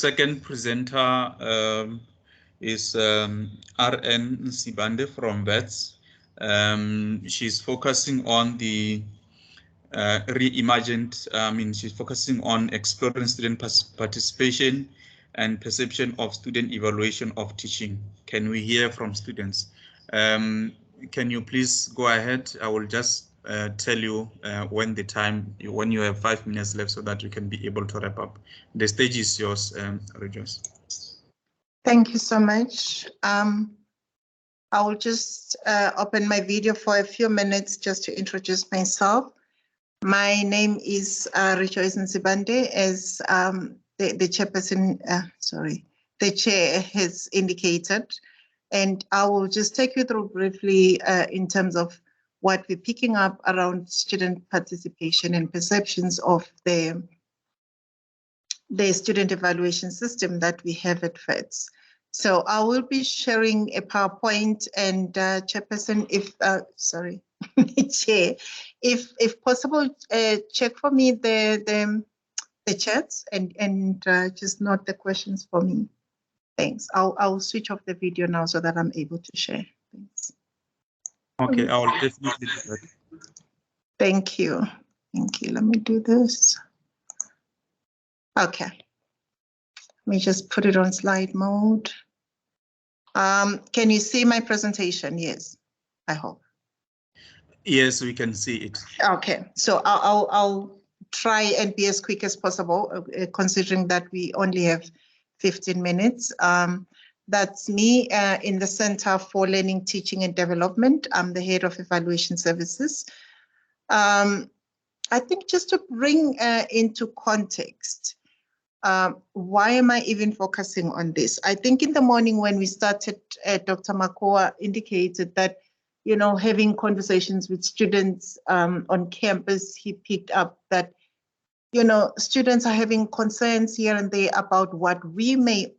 second presenter is R.N Nsibande from Wits. She's focusing on the reimagined, she's focusing on exploring student participation and perception of student evaluation of teaching. Can we hear from students? Can you please go ahead? I will just tell you when you have 5 minutes left so that you can be able to wrap up. The stage is yours, Rejoice. Thank you so much. I will just open my video for a few minutes just to introduce myself. My name is Rejoice Nsibande, as the chairperson, the chair has indicated. And I will just take you through briefly in terms of what we're picking up around student participation and perceptions of the student evaluation system that we have at Wits. So I will be sharing a PowerPoint, and chairperson, chair, if possible, check for me the chats and just note the questions for me. Thanks. I'll switch off the video now so that I'm able to share. Thanks. Okay, I will definitely do that. Thank you. Thank you. Let me do this. Okay. Let me just put it on slide mode. Can you see my presentation? Yes, I hope. Yes, we can see it. Okay, so I'll try and be as quick as possible, considering that we only have 15 minutes. That's me in the Center for Learning, Teaching and Development. I'm the head of evaluation services. I think just to bring into context, why am I even focusing on this? I think in the morning when we started, Dr. Makoa indicated that, you know, having conversations with students on campus, he picked up that, you know, students are having concerns here and there about what we may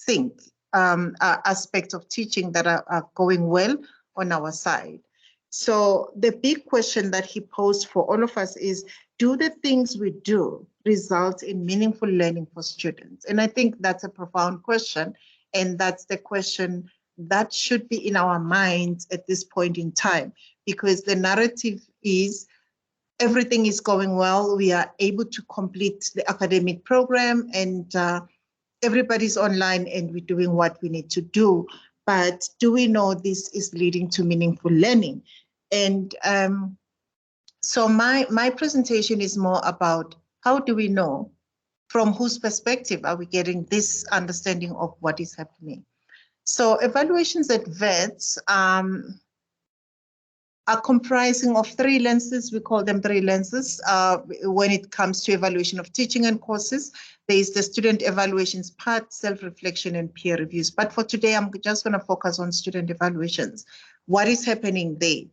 think are aspects of teaching that are going well on our side. So the big question that he posed for all of us is, do the things we do result in meaningful learning for students? And I think that's a profound question. And that's the question that should be in our minds at this point in time, because the narrative is everything is going well. We are able to complete the academic program and everybody's online and we're doing what we need to do. But do we know this is leading to meaningful learning? And so my presentation is more about how do we know, from whose perspective are we getting this understanding of what is happening? So evaluations at Wits are comprising of 3 lenses. We call them 3 lenses. When it comes to evaluation of teaching and courses, there is the student evaluations part, self-reflection and peer reviews. But for today, I'm just going to focus on student evaluations. What is happening there?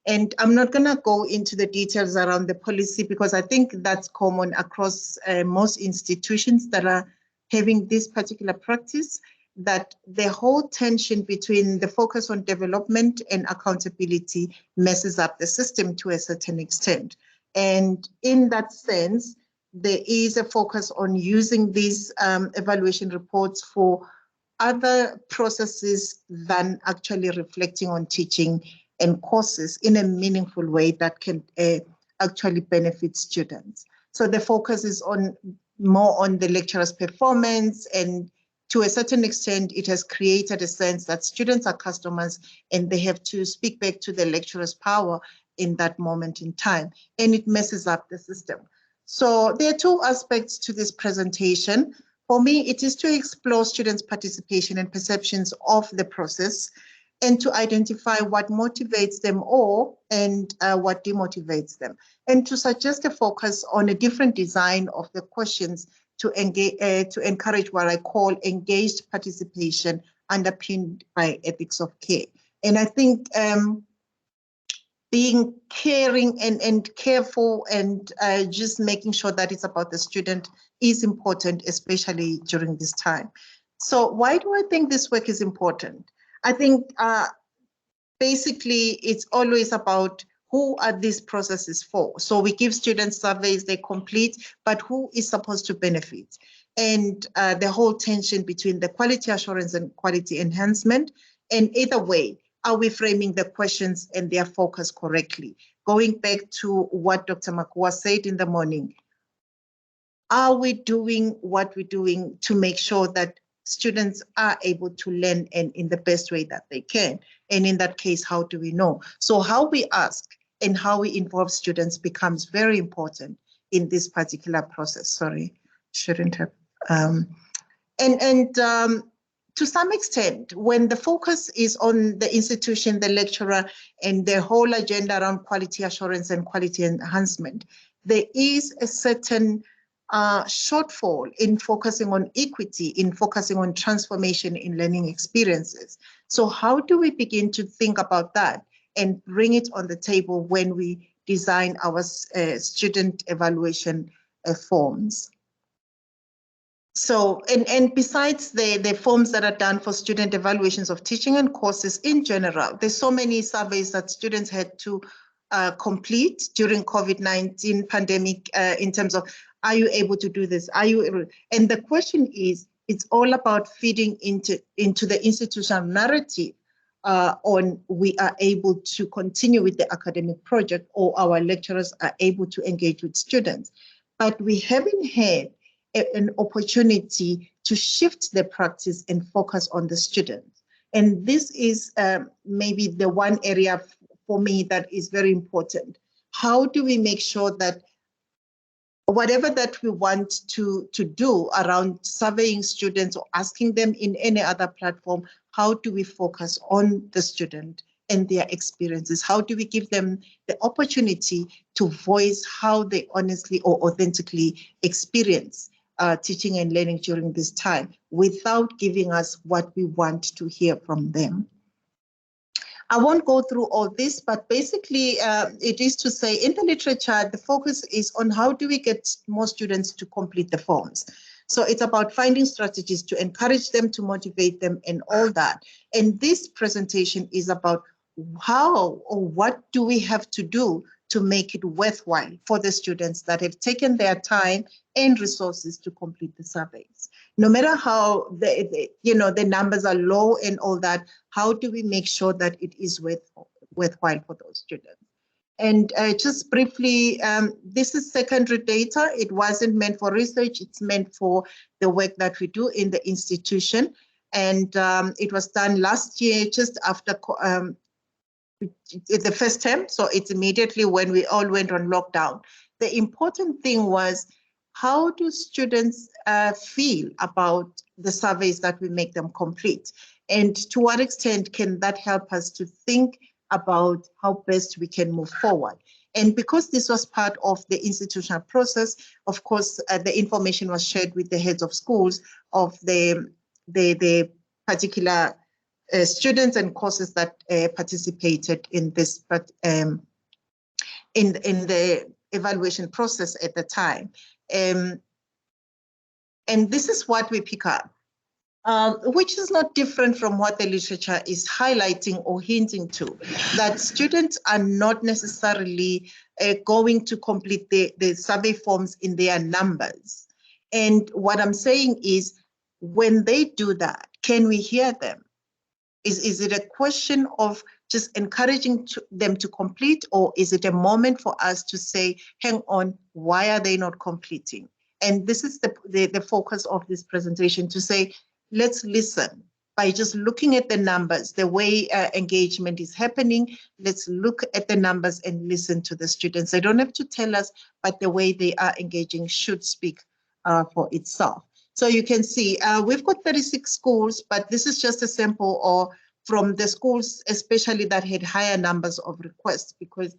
And I'm not going to go into the details around the policy because I think that's common across most institutions that are having this particular practice, that the whole tension between the focus on development and accountability messes up the system to a certain extent. And in that sense, there is a focus on using these evaluation reports for other processes than actually reflecting on teaching and courses in a meaningful way that can actually benefit students. So the focus is more on the lecturer's performance, and to a certain extent, it has created a sense that students are customers and they have to speak back to the lecturer's power in that moment in time, and it messes up the system. So there are 2 aspects to this presentation. For me, it is to explore students' participation and perceptions of the process, and to identify what motivates them and what demotivates them, and to suggest a focus on a different design of the questions to engage, to encourage what I call engaged participation underpinned by ethics of care. And I think being caring and careful and just making sure that it's about the student is important, especially during this time. So why do I think this work is important? I think basically it's always about who are these processes for? So we give students surveys, they complete, but who is supposed to benefit? And the whole tension between the quality assurance and quality enhancement. And either way, are we framing the questions and their focus correctly? Going back to what Dr. Makua said in the morning, are we doing what we're doing to make sure that students are able to learn and in the best way that they can? And in that case, how do we know? So how we ask and how we involve students becomes very important in this particular process. Sorry, shouldn't have. To some extent, when the focus is on the institution, the lecturer, and the whole agenda around quality assurance and quality enhancement, there is a certain shortfall in focusing on equity, in focusing on transformation in learning experiences. So how do we begin to think about that and bring it on the table when we design our student evaluation forms? So, and besides the forms that are done for student evaluations of teaching and courses in general, there's so many surveys that students had to complete during COVID-19 pandemic in terms of, are you able to do this? Are you able? And the question is, it's all about feeding into the institutional narrative on we are able to continue with the academic project, or our lecturers are able to engage with students. But we haven't had an opportunity to shift the practice and focus on the students. And this is maybe the one area for me that is very important. How do we make sure that whatever that we want to do around surveying students or asking them in any other platform, how do we focus on the student and their experiences? How do we give them the opportunity to voice how they honestly or authentically experience teaching and learning during this time without giving us what we want to hear from them? I won't go through all this, but basically it is to say in the literature, the focus is on how do we get more students to complete the forms. So it's about finding strategies to encourage them, to motivate them and all that. And this presentation is about how or what do we have to do to make it worthwhile for the students that have taken their time and resources to complete the surveys. No matter how the numbers are low and all that, how do we make sure that it is worthwhile for those students? And just briefly, this is secondary data. It wasn't meant for research. It's meant for the work that we do in the institution. And it was done last year, just after the first term. So it's immediately when we all went on lockdown. The important thing was, how do students feel about the surveys that we make them complete? And to what extent can that help us to think about how best we can move forward? And because this was part of the institutional process, of course, the information was shared with the heads of schools of the particular students and courses that participated in this, but in the evaluation process at the time. And this is what we pick up, which is not different from what the literature is highlighting or hinting to, that students are not necessarily going to complete the survey forms in their numbers. And what I'm saying is, when they do that, can we hear them? Is it a question of just encouraging them to complete, or is it a moment for us to say, hang on, why are they not completing? And this is the focus of this presentation, to say, let's listen. By just looking at the numbers, the way engagement is happening, let's look at the numbers and listen to the students. They don't have to tell us, but the way they are engaging should speak for itself. So you can see we've got 36 schools, but this is just a sample or from the schools, especially that had higher numbers of requests, because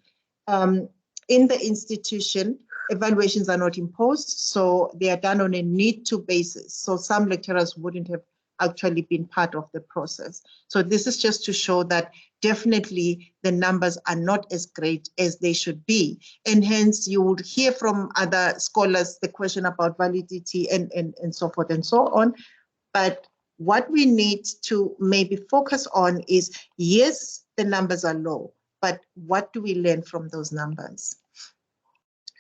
in the institution, evaluations are not imposed, so they are done on a need-to basis. So some lecturers wouldn't have actually been part of the process. So this is just to show that definitely the numbers are not as great as they should be. And hence you would hear from other scholars the question about validity and so forth and so on. But what we need to maybe focus on is, yes, the numbers are low, but what do we learn from those numbers?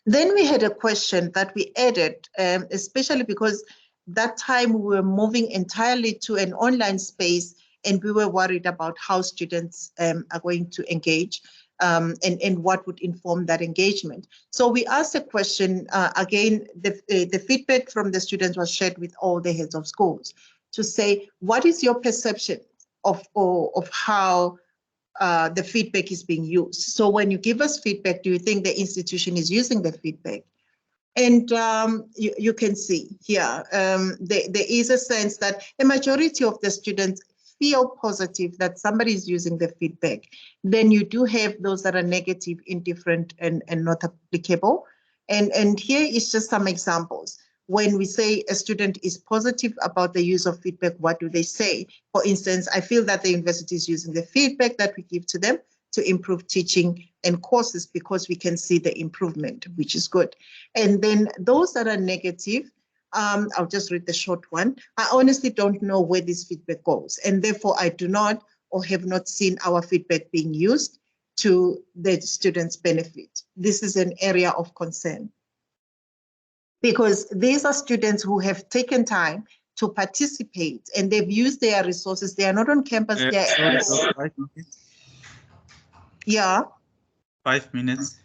Then we had a question that we added, especially because that time we were moving entirely to an online space, and we were worried about how students are going to engage and what would inform that engagement. So we asked a question, again, the feedback from the students was shared with all the heads of schools to say, what is your perception of how the feedback is being used? So when you give us feedback, do you think the institution is using the feedback? And you can see here, there is a sense that a majority of the students feel positive that somebody is using the feedback. Then you do have those that are negative, indifferent, and not applicable. And here is just some examples. When we say a student is positive about the use of feedback, what do they say? For instance, I feel that the university is using the feedback that we give to them to improve teaching and courses because we can see the improvement, which is good. And then those that are negative, I'll just read the short one. I honestly don't know where this feedback goes, and therefore I do not or have not seen our feedback being used to the students' benefit. This is an area of concern, because these are students who have taken time to participate and they've used their resources. They are not on campus. Sorry, 5 minutes. Yeah. 5 minutes.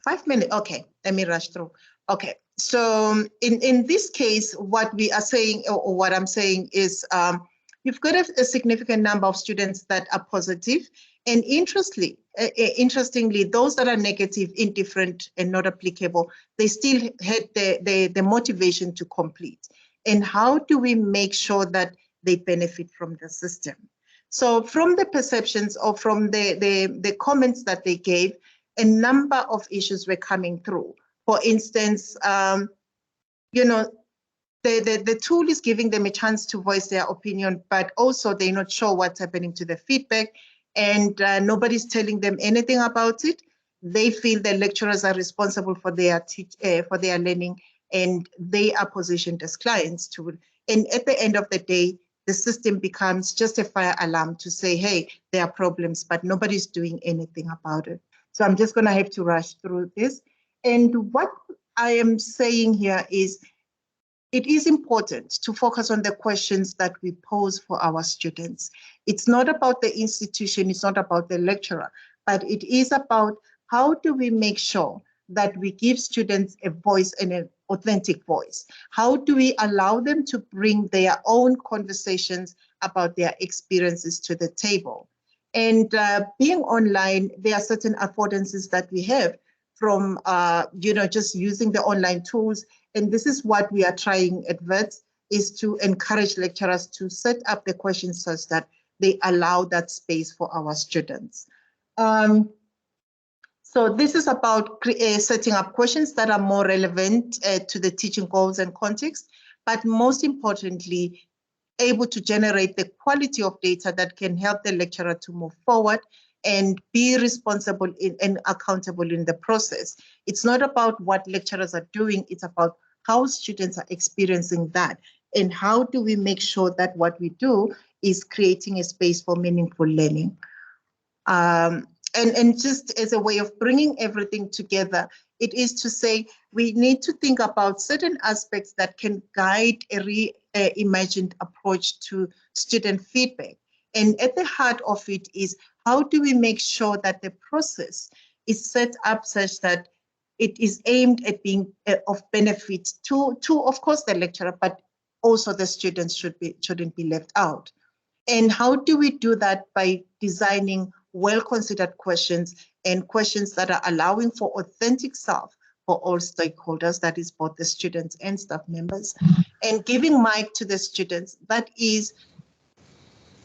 5 minutes. Okay, let me rush through. Okay, so in this case, what we are saying, or what I'm saying is, you've got a significant number of students that are positive, and interestingly, those that are negative, indifferent, and not applicable, they still had the motivation to complete. And how do we make sure that they benefit from the system? So from the perceptions or from the comments that they gave, a number of issues were coming through. For instance, you know, the tool is giving them a chance to voice their opinion, but also they're not sure what's happening to the feedback, and nobody's telling them anything about it. They feel the lecturers are responsible for their learning, and they are positioned as clients too. And at the end of the day, the system becomes just a fire alarm to say, hey, there are problems, but nobody's doing anything about it. So I'm just going to have to rush through this. And what I am saying here is, it is important to focus on the questions that we pose for our students. It's not about the institution, it's not about the lecturer, but it is about how do we make sure that we give students a voice and an authentic voice? How do we allow them to bring their own conversations about their experiences to the table? And being online, there are certain affordances that we have from just using the online tools. And this is what we are trying at Wits, is to encourage lecturers to set up the questions such that they allow that space for our students. So this is about setting up questions that are more relevant to the teaching goals and context, but most importantly, able to generate the quality of data that can help the lecturer to move forward and be responsible and accountable in the process. It's not about what lecturers are doing, it's about how students are experiencing that, and how do we make sure that what we do is creating a space for meaningful learning. And just as a way of bringing everything together, it is to say we need to think about certain aspects that can guide a reimagined approach to student feedback. And at the heart of it is, how do we make sure that the process is set up such that it is aimed at being of benefit to of course the lecturer, but also the students shouldn't be left out. And how do we do that? By designing well-considered questions, and questions that are allowing for authentic self for all stakeholders, that is both the students and staff members, and giving mic to the students. That is,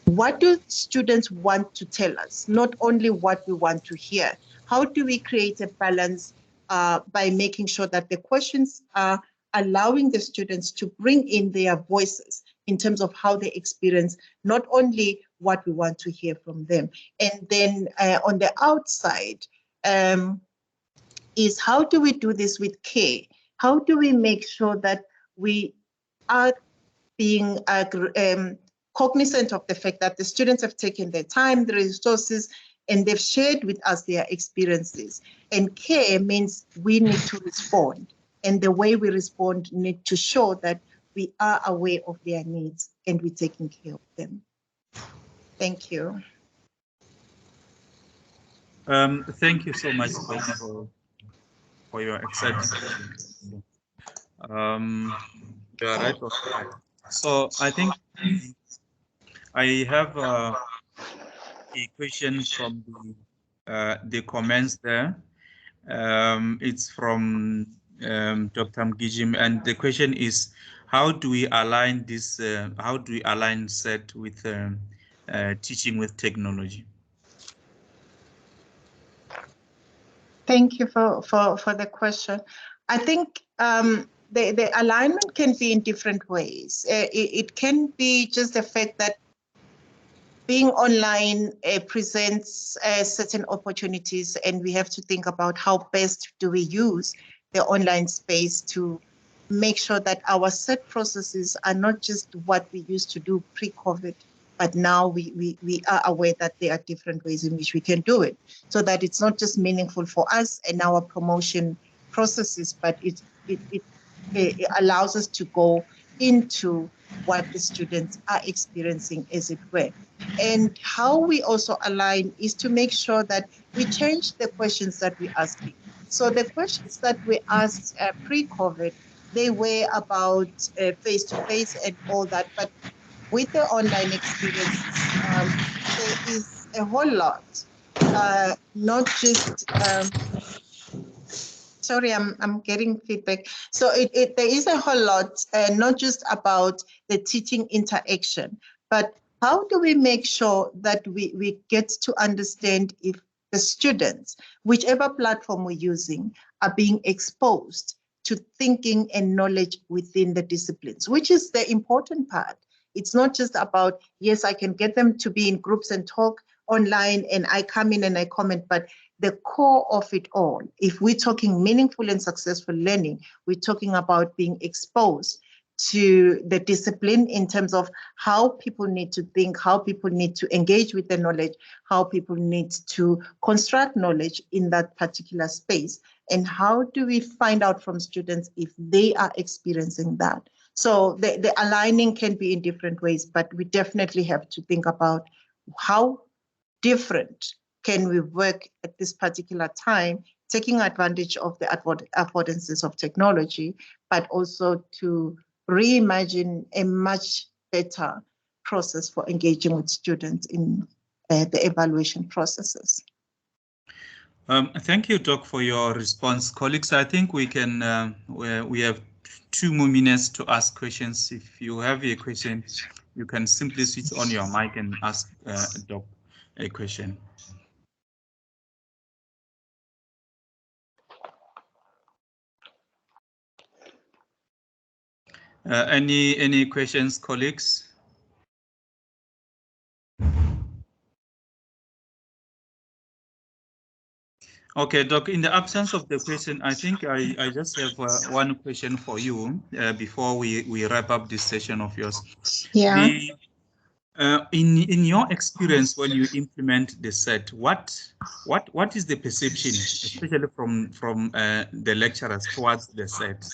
what do students want to tell us, not only what we want to hear? How do we create a balance by making sure that the questions are allowing the students to bring in their voices in terms of how they experience not only what we want to hear from them. And then on the outside is, how do we do this with care? How do we make sure that we are being cognizant of the fact that the students have taken their time, the resources, and they've shared with us their experiences. And care means we need to respond. And the way we respond need to show that we are aware of their needs and we're taking care of them. Thank you. Thank you so much for your exciting. You are right. So I think I have a question from the comments there. It's from Dr. Mgijim, and the question is, how do we align this? How do we align SET with teaching with technology? Thank you for the question. I think the alignment can be in different ways. It can be just the fact that being online presents certain opportunities, and we have to think about how best do we use the online space to make sure that our set processes are not just what we used to do pre-COVID, but now we are aware that there are different ways in which we can do it, so that it's not just meaningful for us and our promotion processes, but it allows us to go into what the students are experiencing, as it were. And how we also align is to make sure that we change the questions that we're asking. So the questions that we asked pre-COVID, they were about face-to-face and all that, but with the online experiences, there is a whole lot, not just, sorry, I'm getting feedback. So there is a whole lot, not just about the teaching interaction, but how do we make sure that we get to understand if the students, whichever platform we're using, are being exposed to thinking and knowledge within the disciplines, which is the important part. It's not just about, yes, I can get them to be in groups and talk online and I come in and I comment, but the core of it all, if we're talking meaningful and successful learning, we're talking about being exposed to the discipline in terms of how people need to think, how people need to engage with the knowledge, how people need to construct knowledge in that particular space, and how do we find out from students if they are experiencing that. So the aligning can be in different ways, but we definitely have to think about how different can we work at this particular time, taking advantage of the affordances of technology, but also to reimagine a much better process for engaging with students in the evaluation processes. Thank you, Doc, for your response. Colleagues, I think we can, we have 2 more minutes to ask questions. If you have a question, you can simply switch on your mic and ask Doc a question. Any questions, colleagues? Okay, Doc, in the absence of the question, I think I just have one question for you before we wrap up this session of yours. Yeah. In your experience, when you implement the set, what is the perception, especially from the lecturers towards the set?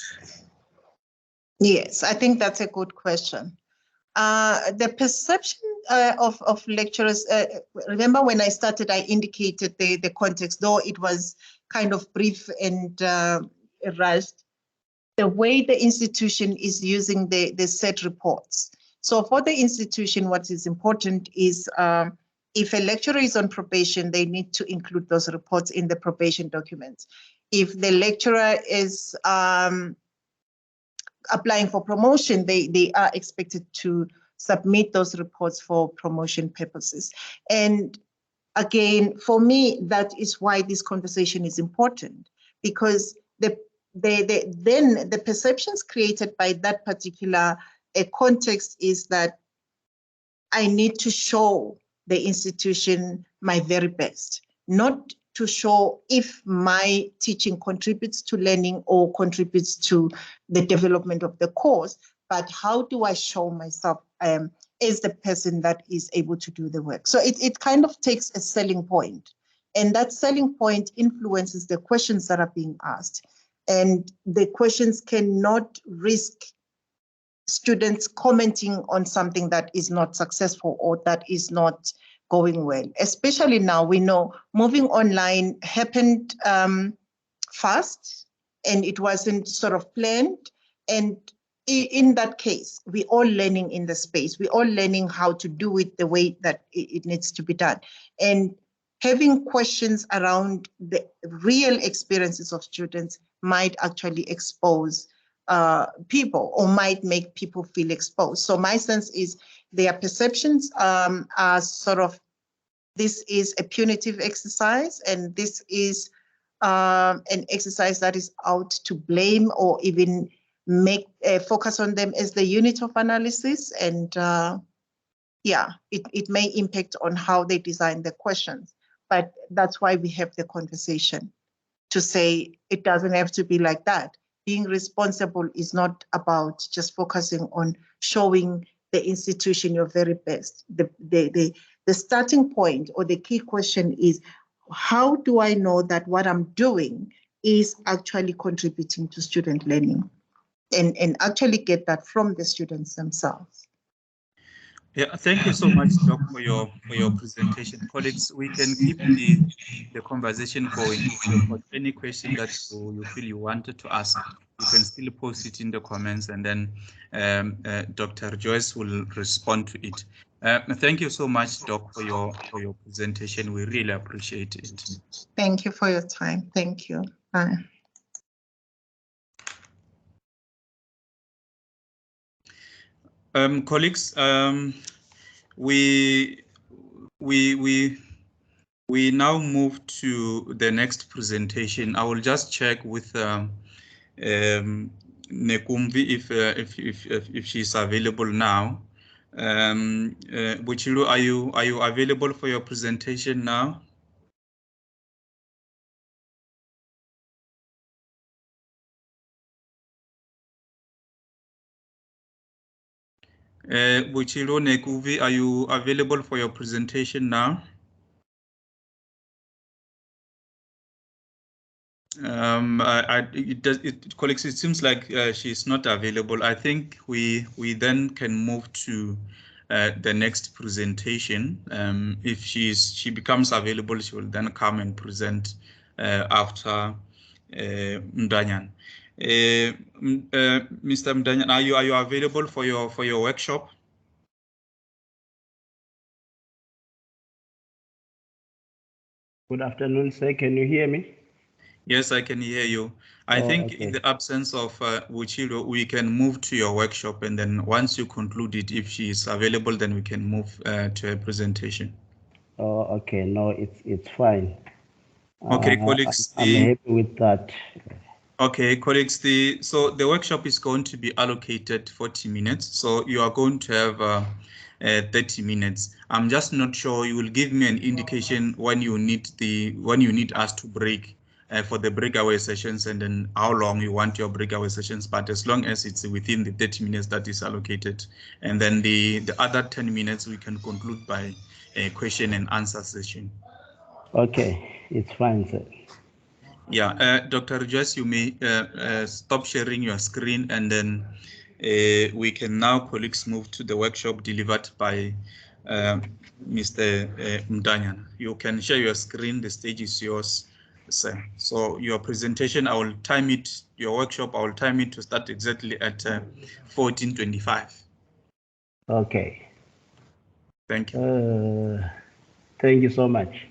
Yes, I think that's a good question. The perception of lecturers, remember when I started, I indicated the context, though it was kind of brief and rushed, the way the institution is using the set reports. So for the institution, what is important is if a lecturer is on probation, they need to include those reports in the probation documents. If the lecturer is applying for promotion, they are expected to submit those reports for promotion purposes. And again, for me, that is why this conversation is important, because then the perceptions created by that particular context is that I need to show the institution my very best, not to show if my teaching contributes to learning or contributes to the development of the course, but how do I show myself as the person that is able to do the work? So it kind of takes a selling point And that selling point influences the questions that are being asked. And the questions cannot risk students commenting on something that is not successful or that is not going well. Especially now, we know moving online happened fast, and it wasn't sort of planned. And in that case, we're all learning in the space. We're all learning how to do it the way that it needs to be done. And having questions around the real experiences of students might actually expose people, or might make people feel exposed. So my sense is their perceptions are sort of, this is a punitive exercise, and this is an exercise that is out to blame or even make focus on them as the unit of analysis. And yeah, it may impact on how they design the questions. But that's why we have the conversation, to say it doesn't have to be like that. Being responsible is not about just focusing on showing the institution your very best. The starting point or the key question is, how do I know that what I'm doing is actually contributing to student learning, and actually get that from the students themselves. Yeah, thank you so much, Doc, for your presentation. Colleagues, we can keep the conversation going. If you've got any question that you feel you wanted to ask, you can still post it in the comments, and then Dr. Joyce will respond to it. Thank you so much, Doc, for your presentation. We really appreciate it. Thank you for your time. Thank you. Bye. Colleagues, we now move to the next presentation. I will just check with Nekumvi if she's available now. Buchilu, are you available for your presentation now? Buchilu, Nekumvi, are you available for your presentation now? Colleagues, it seems like she's not available. I think we then can move to the next presentation. If she becomes available, she will then come and present after Mdanyana. Mr. Mdanyana, are you available for your workshop? Good afternoon, sir. Can you hear me? Yes, I can hear you. I think okay. In the absence of Buchiro, we can move to your workshop, and then once you conclude it, if she is available, then we can move to her presentation. Oh, okay. No, it's fine. Okay, colleagues. I'm happy with that. Okay, colleagues. So the workshop is going to be allocated 40 minutes. So you are going to have 30 minutes. I'm just not sure. You will give me an indication when you need us to break. For the breakaway sessions, and then how long you want your breakaway sessions, but as long as it's within the 30 minutes that is allocated, and then the other 10 minutes we can conclude by a question and answer session. Okay, it's fine, sir. Yeah, Dr. Joyce, you may stop sharing your screen, and then we can now, colleagues, move to the workshop delivered by Mr. Mdanyana. You can share your screen. The stage is yours. So your presentation, I will time it, your workshop, I will time it to start exactly at 14:25. Okay. Thank you. Thank you so much.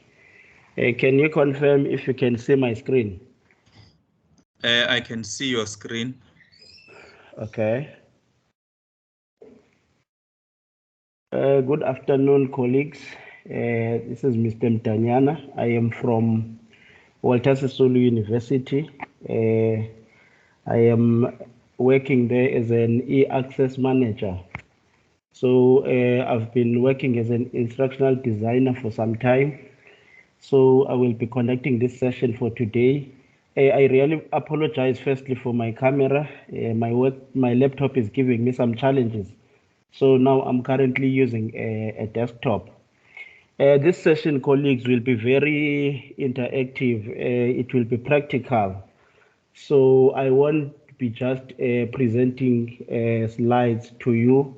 Can you confirm if you can see my screen? I can see your screen. Okay. Good afternoon, colleagues. This is Mr. Mdanyana. I am from Walter Sisulu University. I am working there as an e-access manager. So I've been working as an instructional designer for some time. So I will be conducting this session for today. I really apologize firstly for my camera. My laptop is giving me some challenges. So now I'm currently using a desktop. This session, colleagues, will be very interactive. It will be practical. So I won't be just presenting slides to you,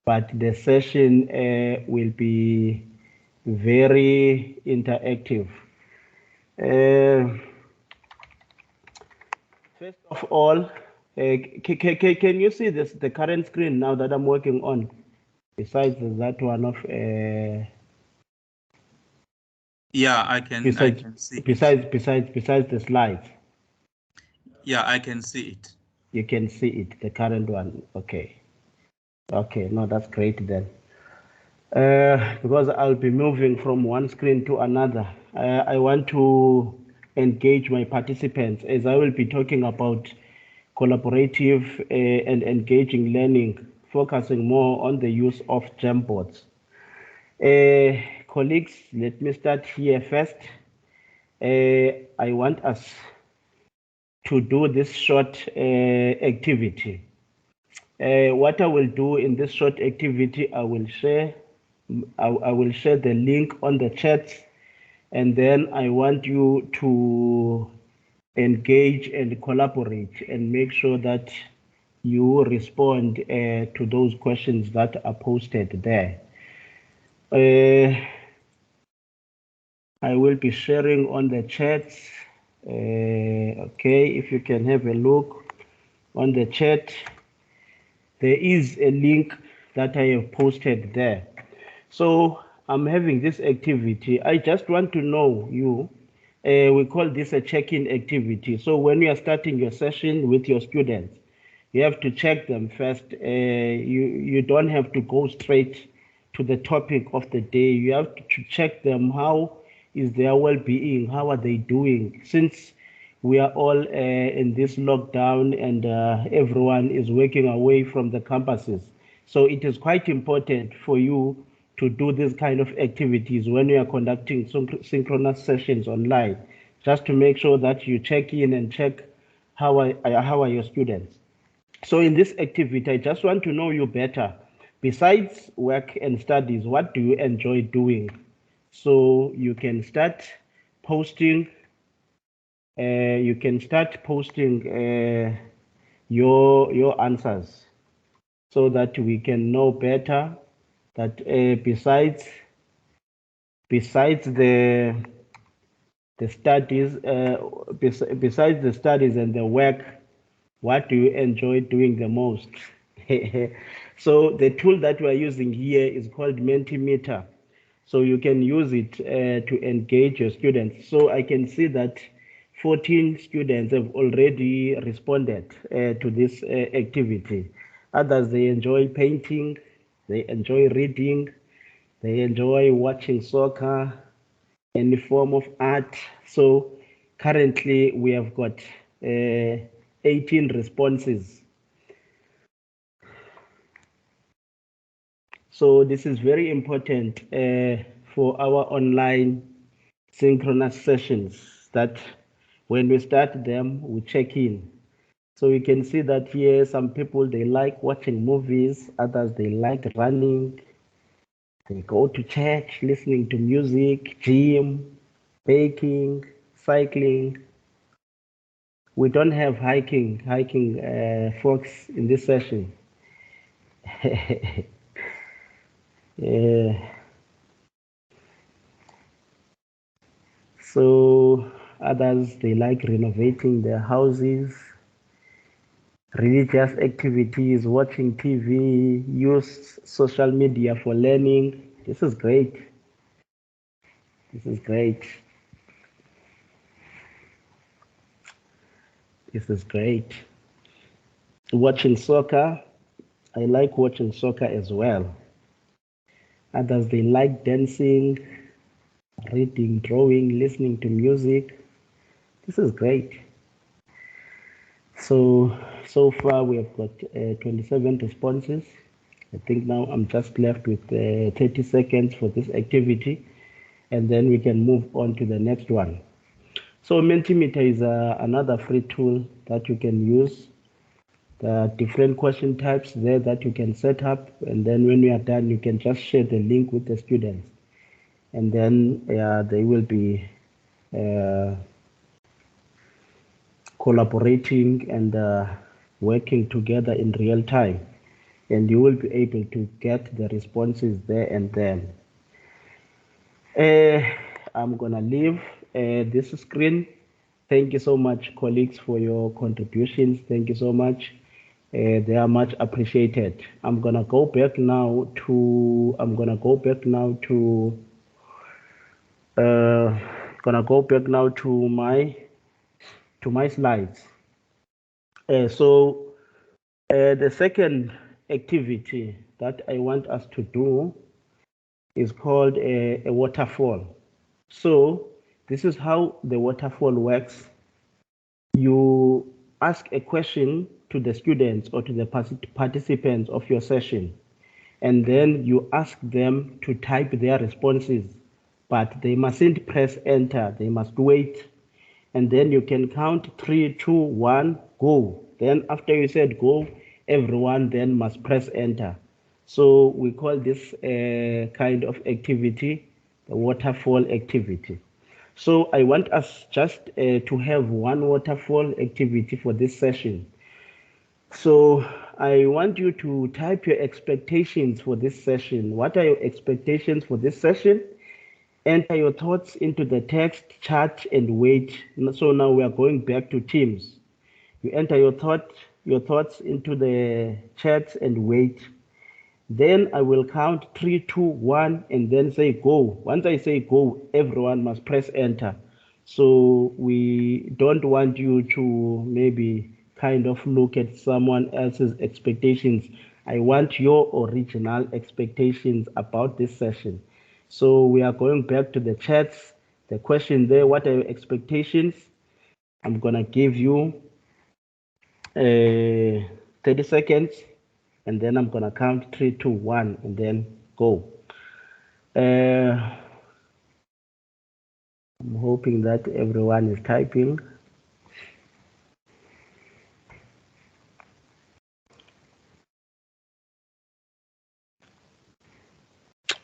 but the session will be very interactive. First of all, can you see the current screen now that I'm working on? Besides that one of yeah, I can see besides the slides. Yeah, I can see it. You can see it, the current one. Okay. Okay, no, that's great then. Because I'll be moving from one screen to another. I want to engage my participants as I will be talking about collaborative and engaging learning, focusing more on the use of Jamboards. Colleagues, let me start here first. I want us to do this short activity. What I will do in this short activity, I will share the link on the chat, and then I want you to engage and collaborate and make sure that you respond to those questions that are posted there. I will be sharing on the chat. Okay, if you can have a look on the chat, there is a link that I have posted there. So I'm having this activity. I just want to know you. We call this a check-in activity. So when you are starting your session with your students, you have to check them first. You don't have to go straight to the topic of the day. You have to check them. How is their well-being? How are they doing? Since we are all in this lockdown and everyone is working away from the campuses. So it is quite important for you to do this kind of activities when you are conducting synchronous sessions online, just to make sure that you check in and check how are your students. So in this activity, I just want to know you better. Besides work and studies, what do you enjoy doing? So you can start posting. Your answers, so that we can know better that besides the studies, besides the studies and the work, what do you enjoy doing the most? So the tool that we are using here is called Mentimeter. So you can use it to engage your students. So I can see that 14 students have already responded to this activity. Others, they enjoy painting, they enjoy reading, they enjoy watching soccer, any form of art. So currently we have got 18 responses. So this is very important for our online synchronous sessions, that when we start them, we check in. So you can see that here, some people, they like watching movies, others, they like running, they go to church, listening to music, gym, baking, cycling. We don't have hiking folks in this session. So others, they like renovating their houses, religious activities, watching TV, use social media for learning. This is great. This is great. This is great. Watching soccer. I like watching soccer as well. Others, they like dancing, reading, drawing, listening to music. This is great. So far we have got 27 responses. I think now I'm just left with 30 seconds for this activity, and then we can move on to the next one. So Mentimeter is another free tool that you can use. There are different question types there that you can set up, and then when you are done, you can just share the link with the students. and then they will be collaborating and working together in real time, and you will be able to get the responses there and then. I'm gonna leave this screen. Thank you so much, colleagues, for your contributions. Thank you so much. They are much appreciated. I'm gonna go back now to my slides. So the second activity that I want us to do is called a waterfall. So this is how the waterfall works. You ask a question to the students or to the participants of your session, and then you ask them to type their responses, but they mustn't press enter, they must wait. And then you can count 3, 2, 1, go. Then after you said go, everyone then must press enter. So we call this kind of activity the waterfall activity. So I want us just to have one waterfall activity for this session. So I want you to type your expectations for this session. What are your expectations for this session? Enter your thoughts into the text, chat, and wait. So now we are going back to Teams. You enter your thoughts into the chat and wait. Then I will count 3, 2, 1, and then say go. Once I say go, everyone must press enter. So we don't want you to maybe kind of look at someone else's expectations. I want your original expectations about this session. So we are going back to the chats. The question there, what are your expectations? I'm gonna give you 30 seconds, and then I'm gonna count 3, 2, 1, and then go. I'm hoping that everyone is typing.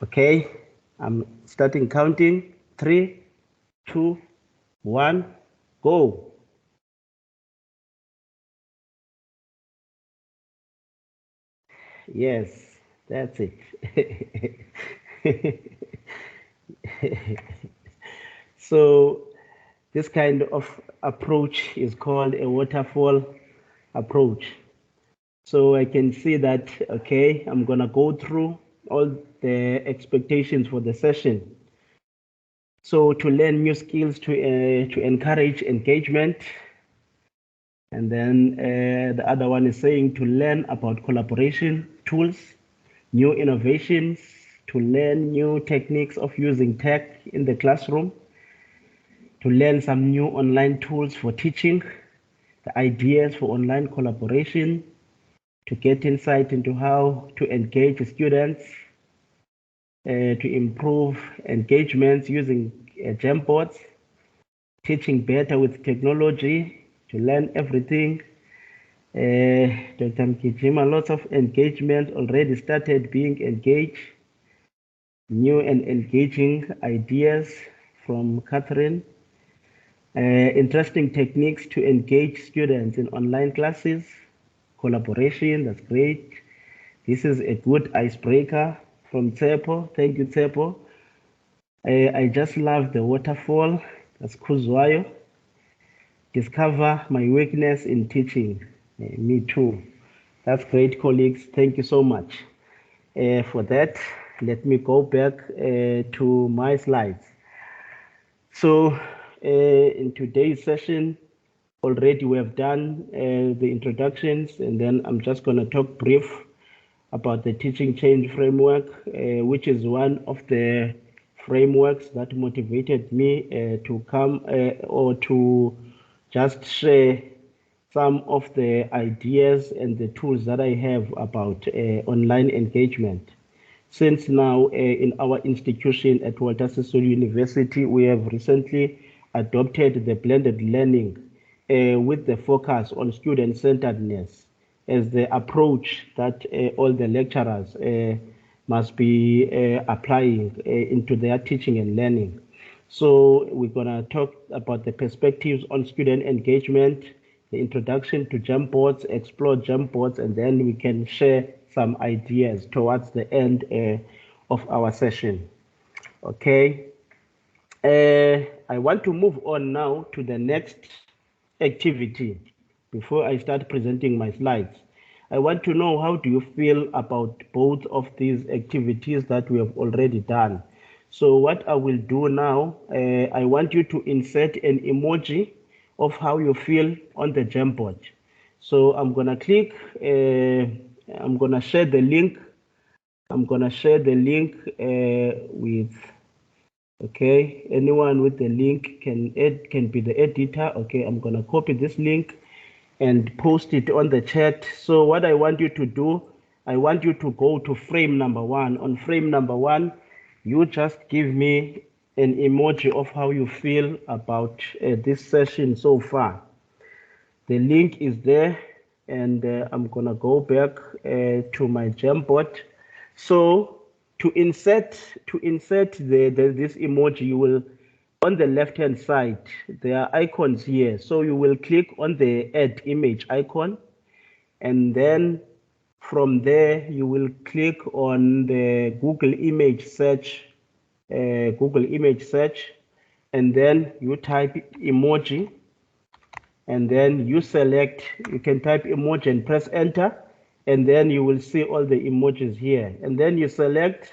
Okay, I'm starting counting. 3, 2, 1, go. Yes, that's it. So this kind of approach is called a waterfall approach. So I can see that, okay, I'm gonna go through all the expectations for the session. So to learn new skills, to encourage engagement. And then the other one is saying to learn about collaboration tools, new innovations, to learn new techniques of using tech in the classroom, to learn some new online tools for teaching, the ideas for online collaboration, to get insight into how to engage students, to improve engagements using Jamboards, teaching better with technology, to learn everything. Dr. Mkijima, lots of engagement already started being engaged. New and engaging ideas from Catherine. Interesting techniques to engage students in online classes. Collaboration, that's great. This is a good icebreaker from Tsepo. Thank you, Tsepo. I just love the waterfall. That's Kuzwayo. Discover my weakness in teaching. Me too. That's great, colleagues. Thank you so much for that. Let me go back to my slides. So in today's session, already we have done the introductions, and then I'm just going to talk brief about the teaching change framework, which is one of the frameworks that motivated me to come or to just share some of the ideas and the tools that I have about online engagement. Since now in our institution at Walter Sisulu University, we have recently adopted the blended learning with the focus on student-centeredness as the approach that all the lecturers must be applying into their teaching and learning. So we're going to talk about the perspectives on student engagement, the introduction to Jamboards, explore Jamboards, and then we can share some ideas towards the end of our session. Okay. I want to move on now to the next activity before I start presenting my slides. I want to know, how do you feel about both of these activities that we have already done? So what I will do now, I want you to insert an emoji of how you feel on the Jamboard. So I'm going to click, I'm going to share the link. I'm going to share the link with, okay, anyone with the link can be the editor. Okay, I'm going to copy this link and post it on the chat. So what I want you to do, I want you to go to frame number 1. On frame number 1, you just give me an emoji of how you feel about this session so far. The link is there, and I'm gonna go back to my Jamboard. So to insert this emoji, you will, on the left hand side, there are icons here. So you will click on the add image icon, and then from there you will click on the Google image search, and then you type emoji, and then you select, you can type emoji and press enter, and then you will see all the emojis here, and then you select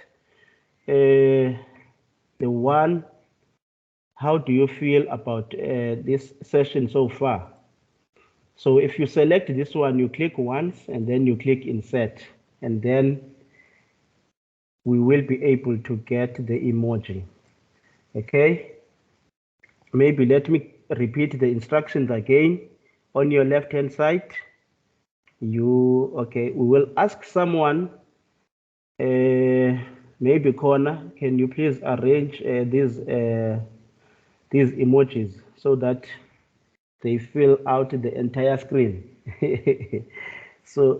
the one, how do you feel about this session so far? So if you select this one, you click once and then you click insert, and then we will be able to get the emoji. Okay, maybe let me repeat the instructions again. On your left hand side, we will ask someone, maybe Connor, can you please arrange these emojis so that they fill out the entire screen. So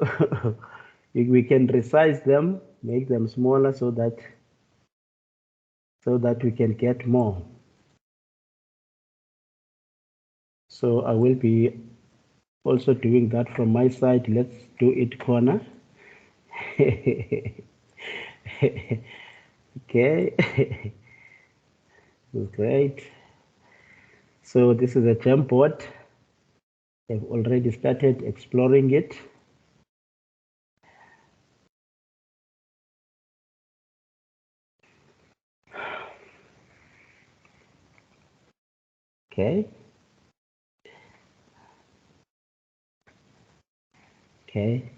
we can resize them, make them smaller so that we can get more. So I will be also doing that from my side. Let's do it, Connor. Okay. Great. So this is a Jamboard. I've already started exploring it. Okay. Okay.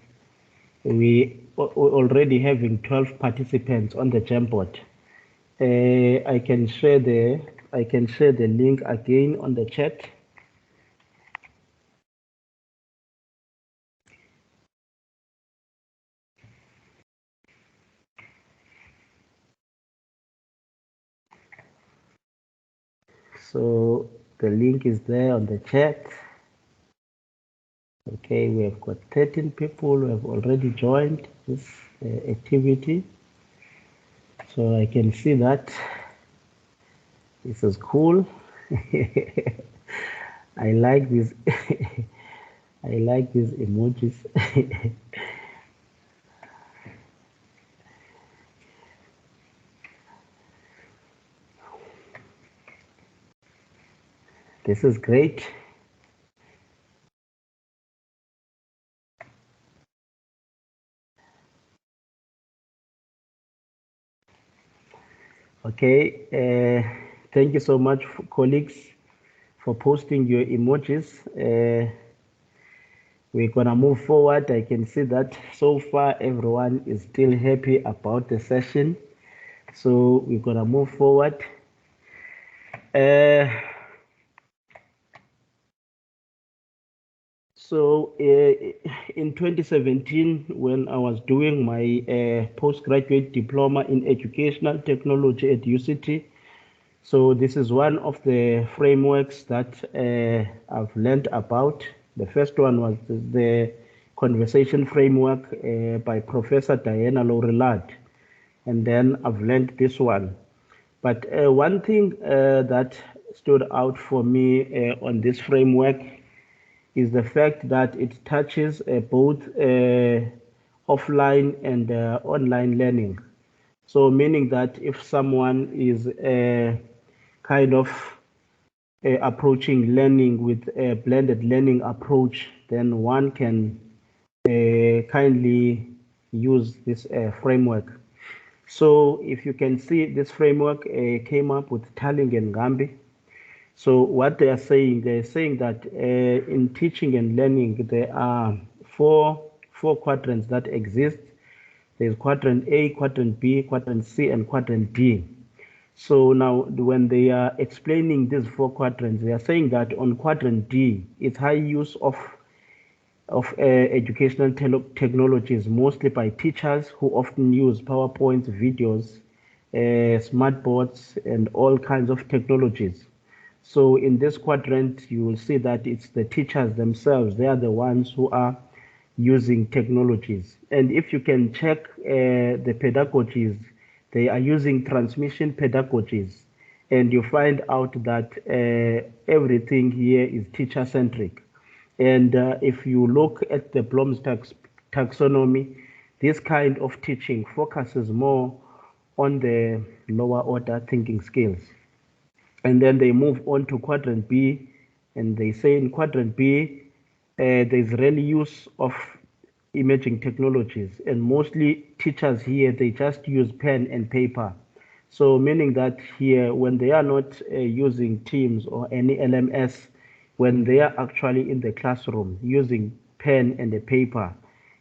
We already having 12 participants on the Jamboard. I can share the link again on the chat. So the link is there on the chat. Okay, we have got 13 people who have already joined this activity. So I can see that this is cool. I like this. I like these emojis. This is great. Okay, thank you so much, colleagues, for posting your emojis. We're gonna move forward. I can see that so far everyone is still happy about the session. So we're gonna move forward. So in 2017, when I was doing my postgraduate diploma in educational technology at UCT, so this is one of the frameworks that I've learned about. The first one was the conversation framework by Professor Diana Laurillard. and then I've learned this one. But one thing that stood out for me on this framework is the fact that it touches both offline and online learning. So meaning that if someone is kind of approaching learning with a blended learning approach, then one can kindly use this framework. So if you can see, this framework came up with Taling and Gambi. So what they're saying that in teaching and learning, there are four quadrants that exist. There's quadrant A, quadrant B, quadrant C, and quadrant D. So now when they are explaining these four quadrants, they are saying that on quadrant D, it's high use of educational technologies, mostly by teachers who often use PowerPoints, videos, smart boards, and all kinds of technologies. So in this quadrant, you will see that it's the teachers themselves. They are the ones who are using technologies. And if you can check the pedagogies, they are using transmission pedagogies. And you find out that everything here is teacher-centric. And if you look at the Bloom's taxonomy, this kind of teaching focuses more on the lower order thinking skills. And then they move on to quadrant B, and they say in quadrant B, there's really use of emerging technologies, and mostly teachers here, they just use pen and paper. So meaning that here, when they are not using Teams or any LMS, when they are actually in the classroom using pen and a paper,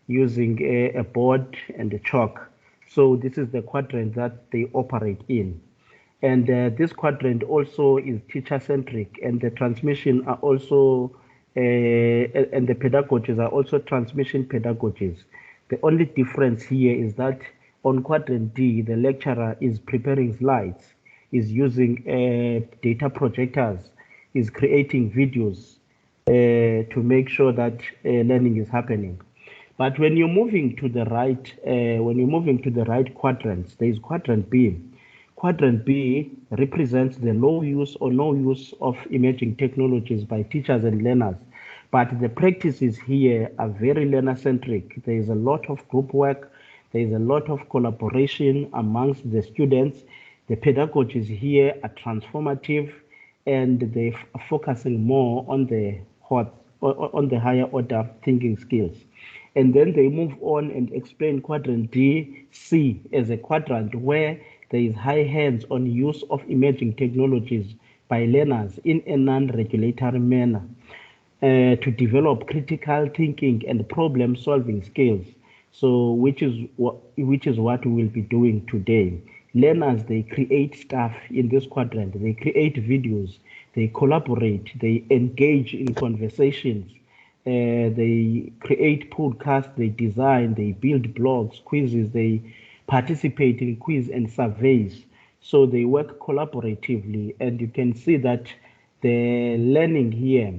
using a board and a chalk. So this is the quadrant that they operate in. And this quadrant also is teacher-centric, and the transmission are also, and the pedagogies are also transmission pedagogies. The only difference here is that on quadrant D, the lecturer is preparing slides, is using data projectors, is creating videos to make sure that learning is happening. But when you're moving to the right, quadrants, there is quadrant B. Quadrant B represents the low use or no use of emerging technologies by teachers and learners. But the practices here are very learner-centric. There is a lot of group work. There is a lot of collaboration amongst the students. The pedagogies here are transformative, and they're focusing more on the higher order thinking skills. And then they move on and explain quadrant D, C as a quadrant where there is high hands-on use of emerging technologies by learners in a non-regulatory manner to develop critical thinking and problem-solving skills. So, which is what we will be doing today. Learners, they create stuff in this quadrant. They create videos. They collaborate. They engage in conversations. They create podcasts. They design. They build blogs, quizzes. They participate in quiz and surveys. So they work collaboratively, and you can see that the learning here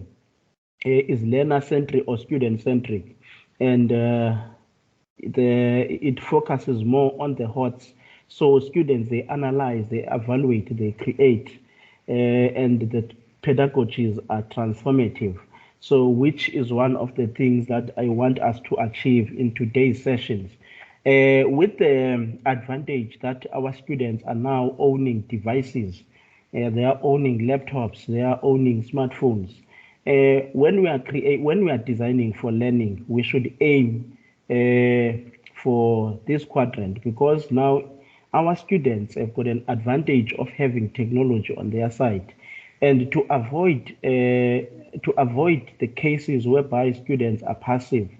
is learner-centric or student-centric, and it focuses more on the HOTS. So students, they analyze, they evaluate, they create, and the pedagogies are transformative. So which is one of the things that I want us to achieve in today's sessions. With the advantage that our students are now owning devices, they are owning laptops, they are owning smartphones. When we are designing for learning, we should aim for this quadrant, because now our students have got an advantage of having technology on their side, and to avoid the cases whereby students are passive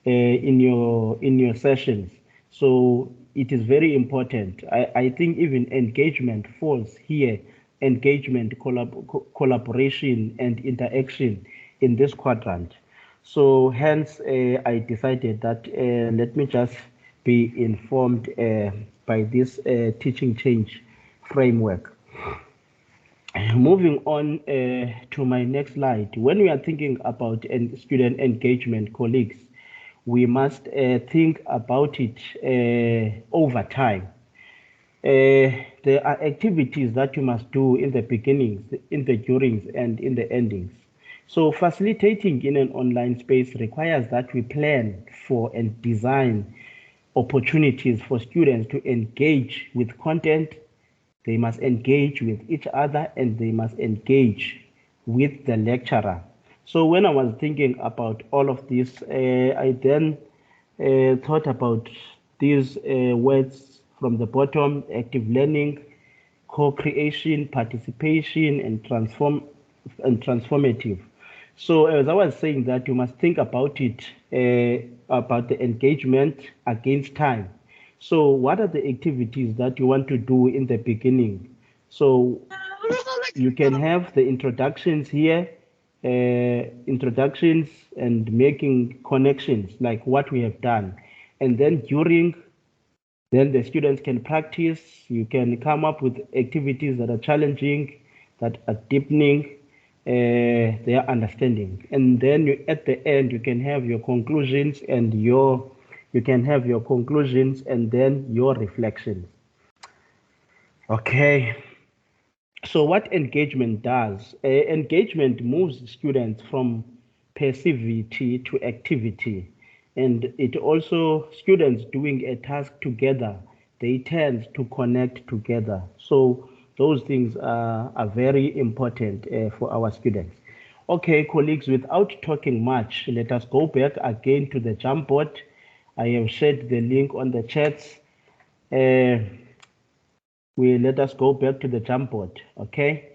in your sessions. So it is very important. I think even engagement falls here, engagement, collaboration, and interaction in this quadrant. So hence, I decided that let me just be informed by this teaching change framework. Moving on to my next slide. When we are thinking about student engagement, colleagues, we must think about it over time. there are activities that you must do in the beginnings, in the durings, and in the endings. So facilitating in an online space requires that we plan for and design opportunities for students to engage with content. They must engage with each other and they must engage with the lecturer. So when I was thinking about all of this, I then thought about these words from the bottom: active learning, co-creation, participation, and transformative. So as I was saying that you must think about it, about the engagement against time. So what are the activities that you want to do in the beginning? So you can have the introductions here, introductions and making connections like what we have done. And then during, then the students can practice. You can come up with activities that are challenging, that are deepening their understanding. And then at the end, you can have your conclusions and you can have your conclusions and then your reflections. Okay. So what engagement does? Engagement moves students from passivity to activity. And it also, students doing a task together, they tend to connect together. So those things are very important for our students. Okay, colleagues, without talking much, let us go back again to the Jamboard. I have shared the link on the chats. Let us go back to the Jamboard, okay?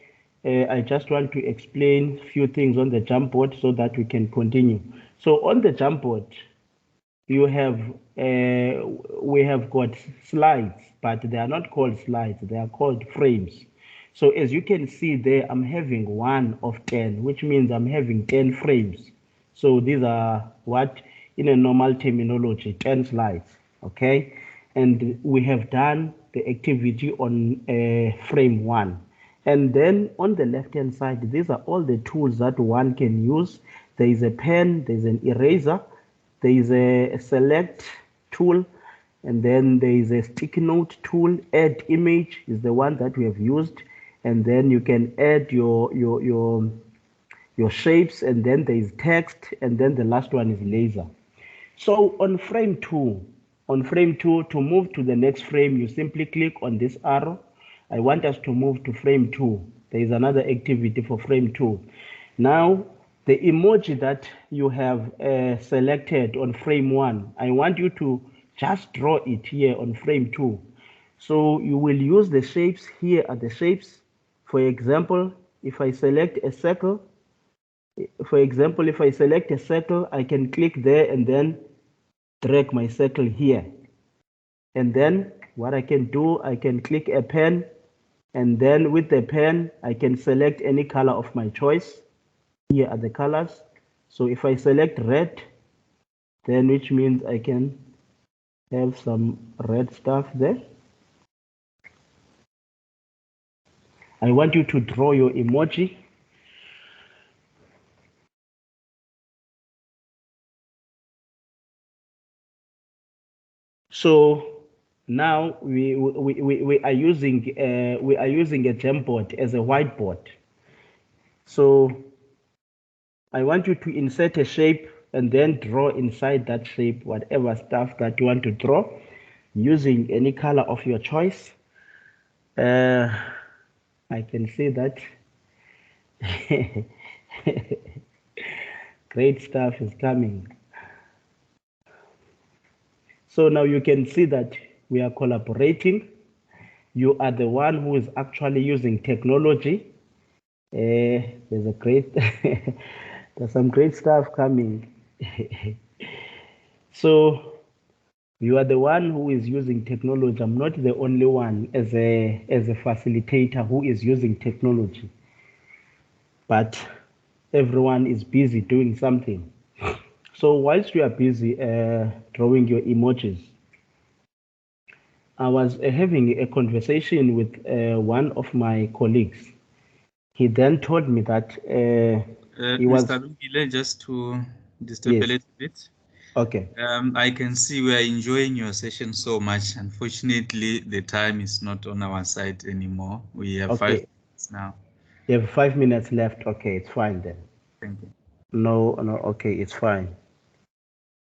I just want to explain a few things on the Jamboard so that we can continue. So on the Jamboard, you have, we have got slides, but they are not called slides, they are called frames. So as you can see there, I'm having 1 of 10, which means I'm having 10 frames. So these are what, in a normal terminology, 10 slides, okay? And we have done the activity on frame 1. And then on the left-hand side, these are all the tools that one can use. There is a pen, there's an eraser, there is a select tool, and then there is a sticky note tool. Add image is the one that we have used. And then you can add your shapes, and then there is text, and then the last one is laser. So on frame 2, to move to the next frame, you simply click on this arrow. I want us to move to frame 2. There is another activity for frame 2. Now, the emoji that you have selected on frame 1, I want you to just draw it here on frame 2. So you will use the shapes. Here are the shapes. For example, if I select a circle, I can click there and then drag my circle here. And then what I can do, I can click a pen, and then with the pen, I can select any color of my choice. Here are the colors. So if I select red, then which means I can have some red stuff there. I want you to draw your emoji. So now we are using a Jamboard as a whiteboard. So I want you to insert a shape and then draw inside that shape whatever stuff that you want to draw using any color of your choice. I can see that great stuff is coming. So now you can see that we are collaborating. You are the one who is actually using technology. There's a great, there's some great stuff coming. So you are the one who is using technology. I'm not the only one as a facilitator who is using technology, but everyone is busy doing something. So whilst you are busy drawing your emojis, I was having a conversation with one of my colleagues. He then told me that he was... Mr. Lungile, just to disturb a little bit. Okay. I can see we are enjoying your session so much. Unfortunately, the time is not on our side anymore. We have 5 minutes now. You have 5 minutes left. Okay, it's fine then. Thank you. No, okay, it's fine.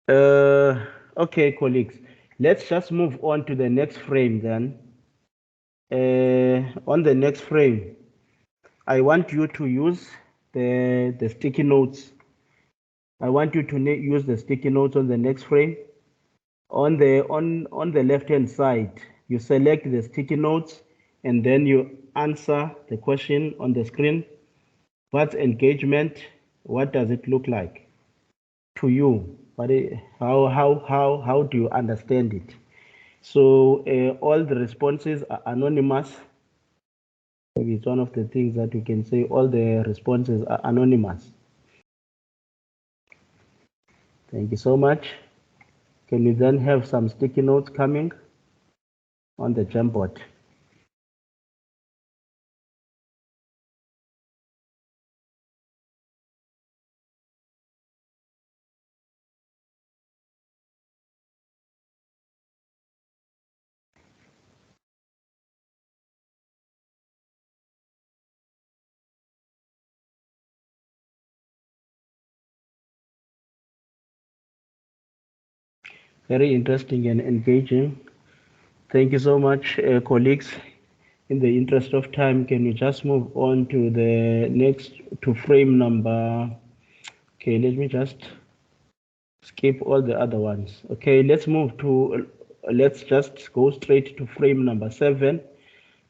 Okay, colleagues, let's just move on to the next frame then. On the next frame, I want you to use the sticky notes. I want you to use the sticky notes on the next frame. On the left-hand side, you select the sticky notes and then you answer the question on the screen. What's engagement? What does it look like to you? How do you understand it? So all the responses are anonymous. Maybe it's one of the things that you can say, all the responses are anonymous. Thank you so much. Can you then have some sticky notes coming on the Jamboard? Very interesting and engaging. Thank you so much, colleagues. In the interest of time, can you just move on to the next, to frame number? Okay, let me just skip all the other ones. Okay, let's just go straight to frame number 7.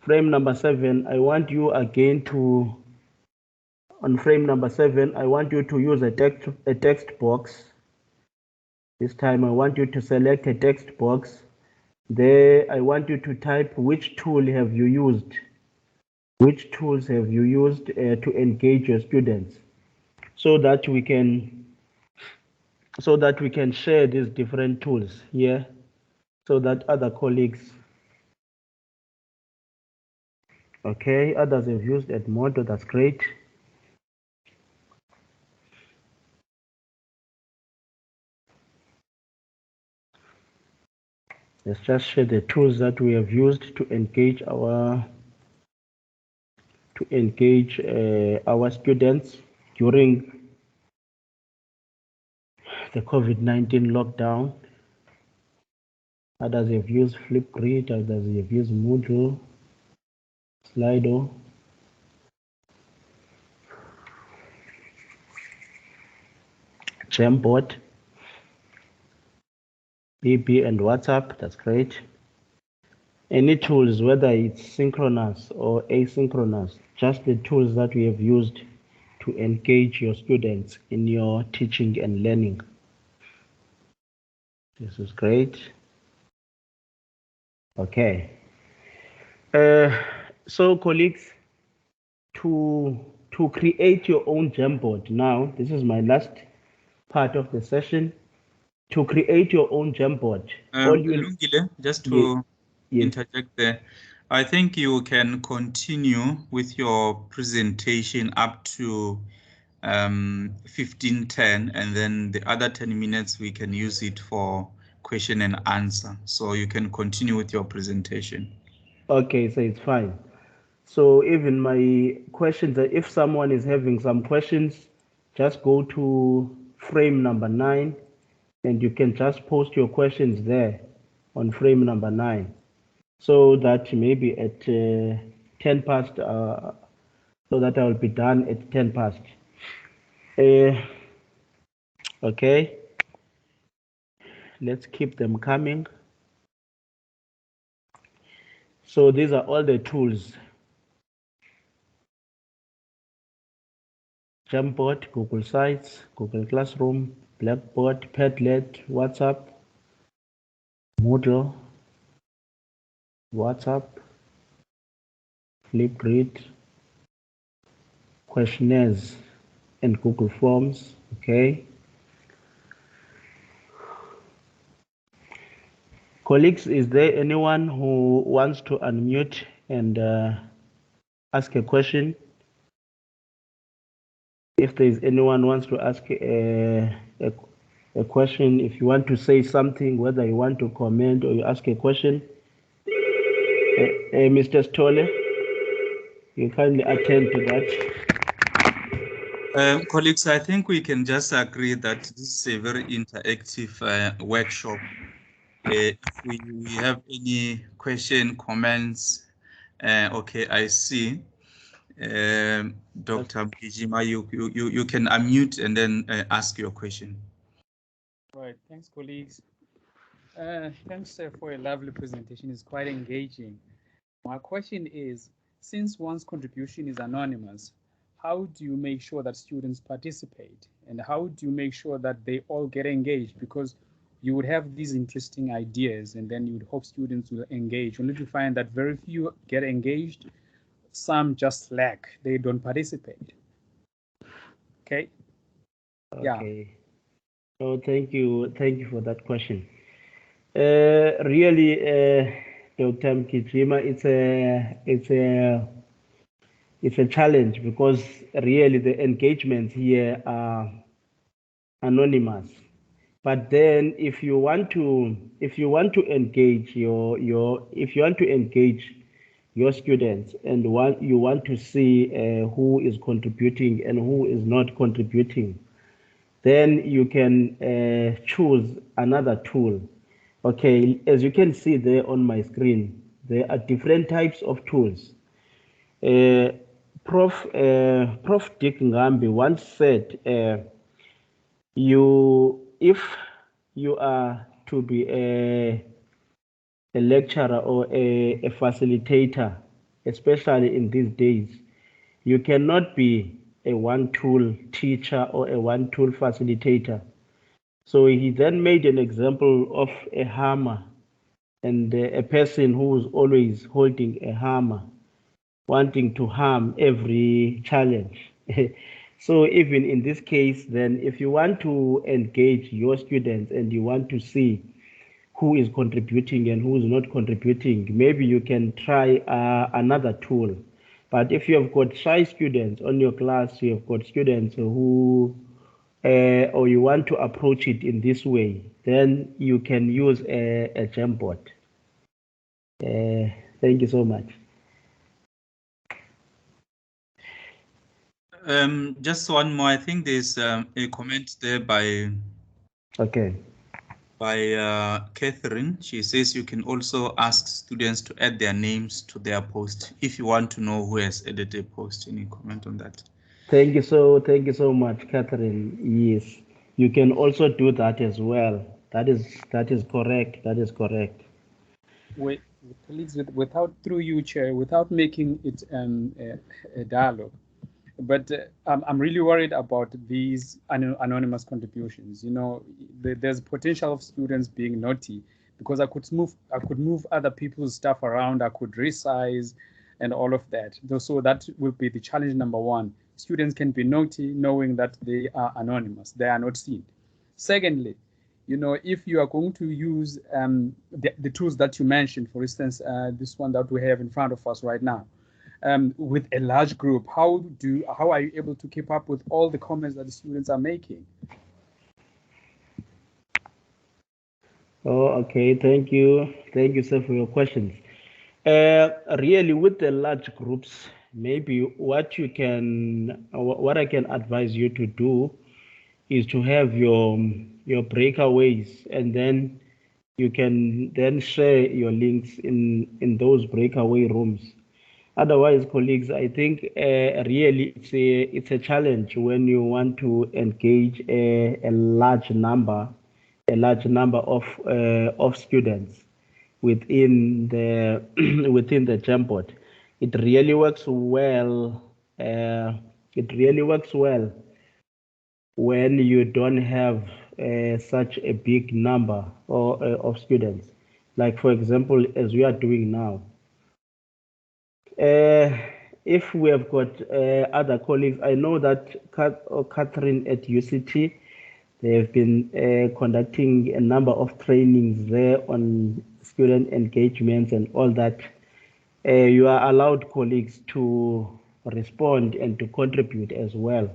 Frame number 7, I want you again to, on frame number 7, I want you to use a text box. This time I want you to select a text box. There, I want you to type which tool have you used. Which tools have you used to engage your students, so that we can share these different tools here, so that other colleagues, okay, others have used Edmodo, that's great. Let's just share the tools that we have used to engage our students during the COVID-19 lockdown. Others have used Flipgrid, others have used Moodle, Slido. Jamboard, BB, and WhatsApp, that's great. Any tools, whether it's synchronous or asynchronous, just the tools that we have used to engage your students in your teaching and learning. This is great. Okay. So colleagues, to create your own Jamboard now, this is my last part of the session. To create your own Jamboard, Lungile, just to interject there, I think you can continue with your presentation up to 15:10, and then the other 10 minutes we can use it for question and answer. So you can continue with your presentation. Okay, so it's fine. So even my questions, if someone is having some questions, just go to frame number 9 and you can just post your questions there on frame number 9. So that maybe at 10 past, so that I will be done at 10 past. Okay, let's keep them coming. So these are all the tools. Jamboard, Google Sites, Google Classroom, Blackboard, Padlet, WhatsApp, Moodle, WhatsApp, Flipgrid, questionnaires, and Google Forms. Okay. Colleagues, is there anyone who wants to unmute and ask a question? If there is anyone who wants to ask a question, if you want to say something, whether you want to comment or you ask a question. Mr. Stolle, you kindly attend to that. Colleagues, I think we can just agree that this is a very interactive workshop. If we have any question, comments, okay, I see. Dr. Mgijima, you can unmute and then ask your question. Right, thanks, colleagues. Thanks for a lovely presentation. It's quite engaging. My question is, since one's contribution is anonymous, how do you make sure that students participate? And how do you make sure that they all get engaged? Because you would have these interesting ideas and then you would hope students will engage, only to find that very few get engaged, some just slack, they don't participate. Okay. Okay. So thank you for that question. Really, Dr. Mgijima, it's a challenge because really the engagements here are anonymous. But then if you want to engage your students and you want to see who is contributing and who is not contributing, then you can choose another tool. Okay, as you can see there on my screen, there are different types of tools. Prof Dick Ngambi once said, if you are to be a lecturer or a facilitator, especially in these days, you cannot be a one-tool teacher or a one-tool facilitator. So he then made an example of a hammer and a person who is always holding a hammer, wanting to harm every challenge. So even in this case, then if you want to engage your students and you want to see who is contributing and who is not contributing, maybe you can try another tool. But if you have got shy students on your class, you have got students who, or you want to approach it in this way, then you can use a Jamboard. Thank you so much. Just one more. I think there's a comment there by Catherine. She says you can also ask students to add their names to their post if you want to know who has added a post. Any comment on that? Thank you so much, Catherine. Yes, you can also do that as well. That is correct. That is correct. Wait, colleagues, without through you, Chair, without making it a dialogue, but I'm really worried about these anonymous contributions. You know, there's potential of students being naughty because I could move other people's stuff around. I could resize and all of that. So that will be the challenge number one. Students can be naughty knowing that they are anonymous. They are not seen. Secondly, you know, if you are going to use the tools that you mentioned, for instance, this one that we have in front of us right now, with a large group, how are you able to keep up with all the comments that the students are making? Oh, okay. Thank you, sir, for your questions. Really, with the large groups, maybe what I can advise you to do is to have your breakaways, and then you can then share your links in those breakaway rooms. Otherwise, colleagues, I think really it's a challenge when you want to engage a large number of students within the within the Jamboard. It really works well. It really works well when you don't have such a big number of students, like for example, as we are doing now. If we have got other colleagues, I know that Catherine at UCT, they have been conducting a number of trainings there on student engagements and all that. You are allowed, colleagues, to respond and to contribute as well.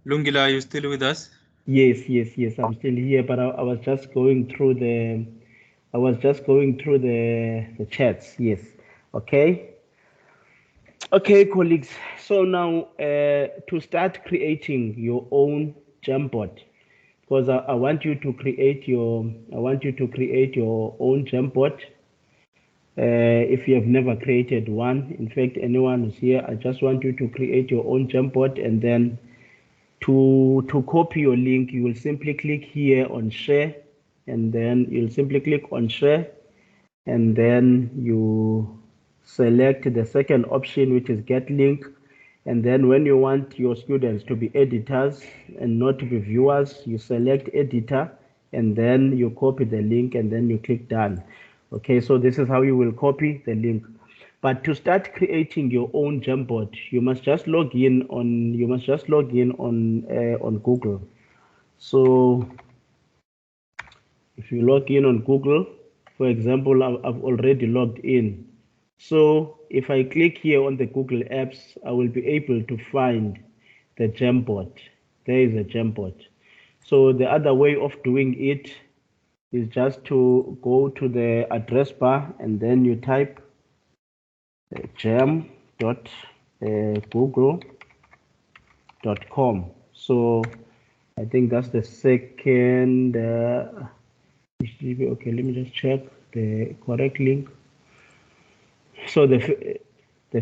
Lungila, are you still with us? Yes, I'm still here, but I was just going through the chats. Yes. Okay. Okay, colleagues. So now to start creating your own Jamboard, because I want you to create your own Jamboard. If you have never created one, in fact, anyone who's here, I just want you to create your own Jamboard, and then to copy your link, you will simply click here on share, and then you'll simply click on share, and then you select the second option, which is get link. And then when you want your students to be editors and not to be viewers, you select editor, and then you copy the link, and then you click done. Okay, so this is how you will copy the link. But to start creating your own Jamboard, you must just log in on Google. So if you log in on Google, for example, I've already logged in. So if I click here on the Google Apps, I will be able to find the Jamboard. There is a Jamboard. So the other way of doing it is just to go to the address bar, and then you type jam.google.com. So I think that's the second. Okay, let me just check the correct link. So the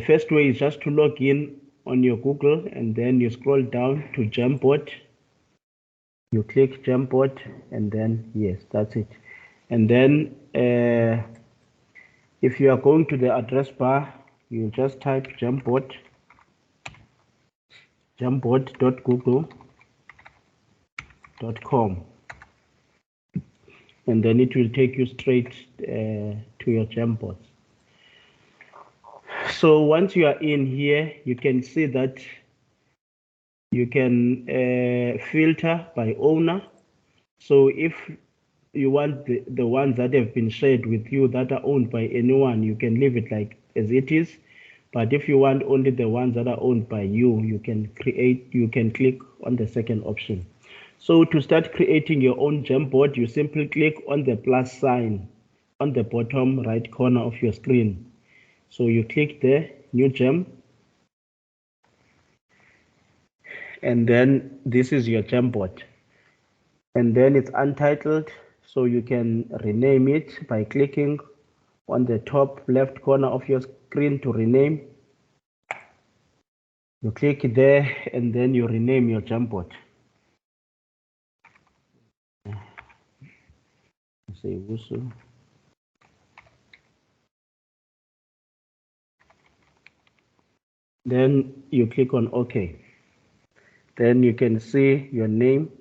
first way is just to log in on your Google, and then you scroll down to Jamboard. You click Jamboard, and then yes, that's it. And then if you are going to the address bar, you just type jamboard.google.com, and then it will take you straight to your Jamboards. So once you are in here, you can see that you can filter by owner. So if you want the ones that have been shared with you that are owned by anyone, you can leave it like as it is. But if you want only the ones that are owned by you, you can click on the second option. So to start creating your own Jamboard, you simply click on the plus sign on the bottom right corner of your screen. So you click the new Jam, and then this is your Jamboard. And then it's untitled, so you can rename it by clicking on the top left corner of your screen to rename. You click there, and then you rename your Jamboard. Say Wusu. Then you click on OK. Then you can see your name.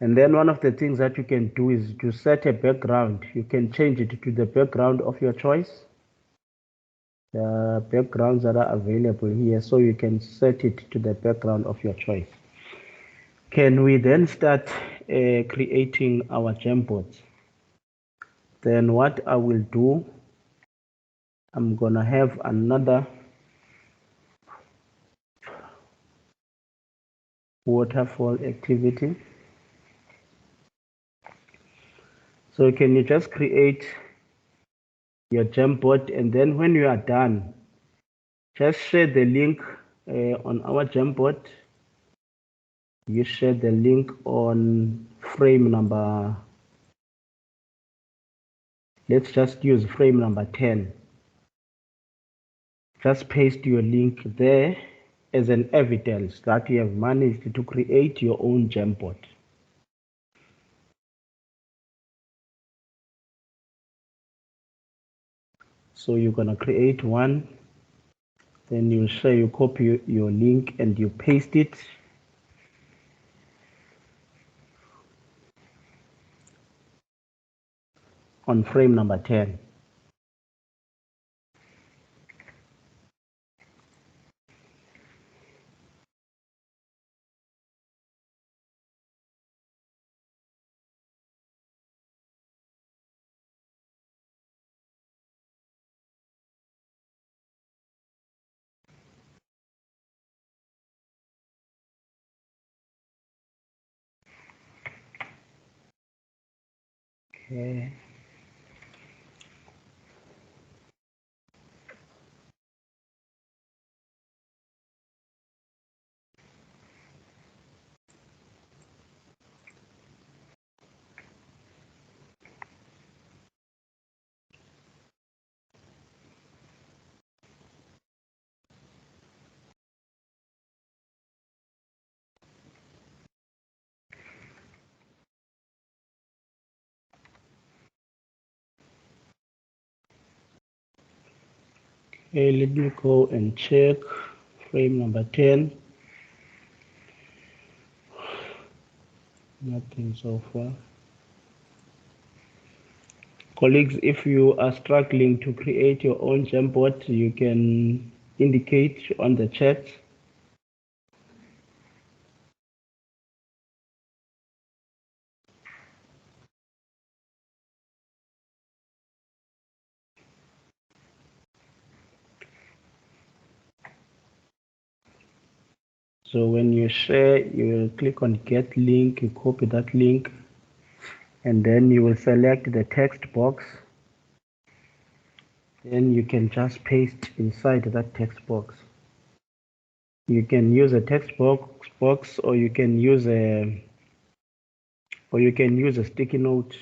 And then one of the things that you can do is to set a background. You can change it to the background of your choice. The backgrounds that are available here, so you can set it to the background of your choice. Can we then start creating our Jamboards? Then what I will do, I'm gonna have another waterfall activity. So can you just create your Jamboard, and then when you are done, just share the link on our Jamboard. You share the link on frame number, let's just use frame number 10. Just paste your link there as an evidence that you have managed to create your own Jamboard. So you're gonna create one, then you share, you copy your link and you paste it. On frame number 10. Okay. Okay, let me go and check frame number 10. Nothing so far. Colleagues, if you are struggling to create your own Jamboard, you can indicate on the chat. So when you share, you click on get link, you copy that link, and then you will select the text box. Then you can just paste inside that text box. You can use a text box, or you can use a sticky note.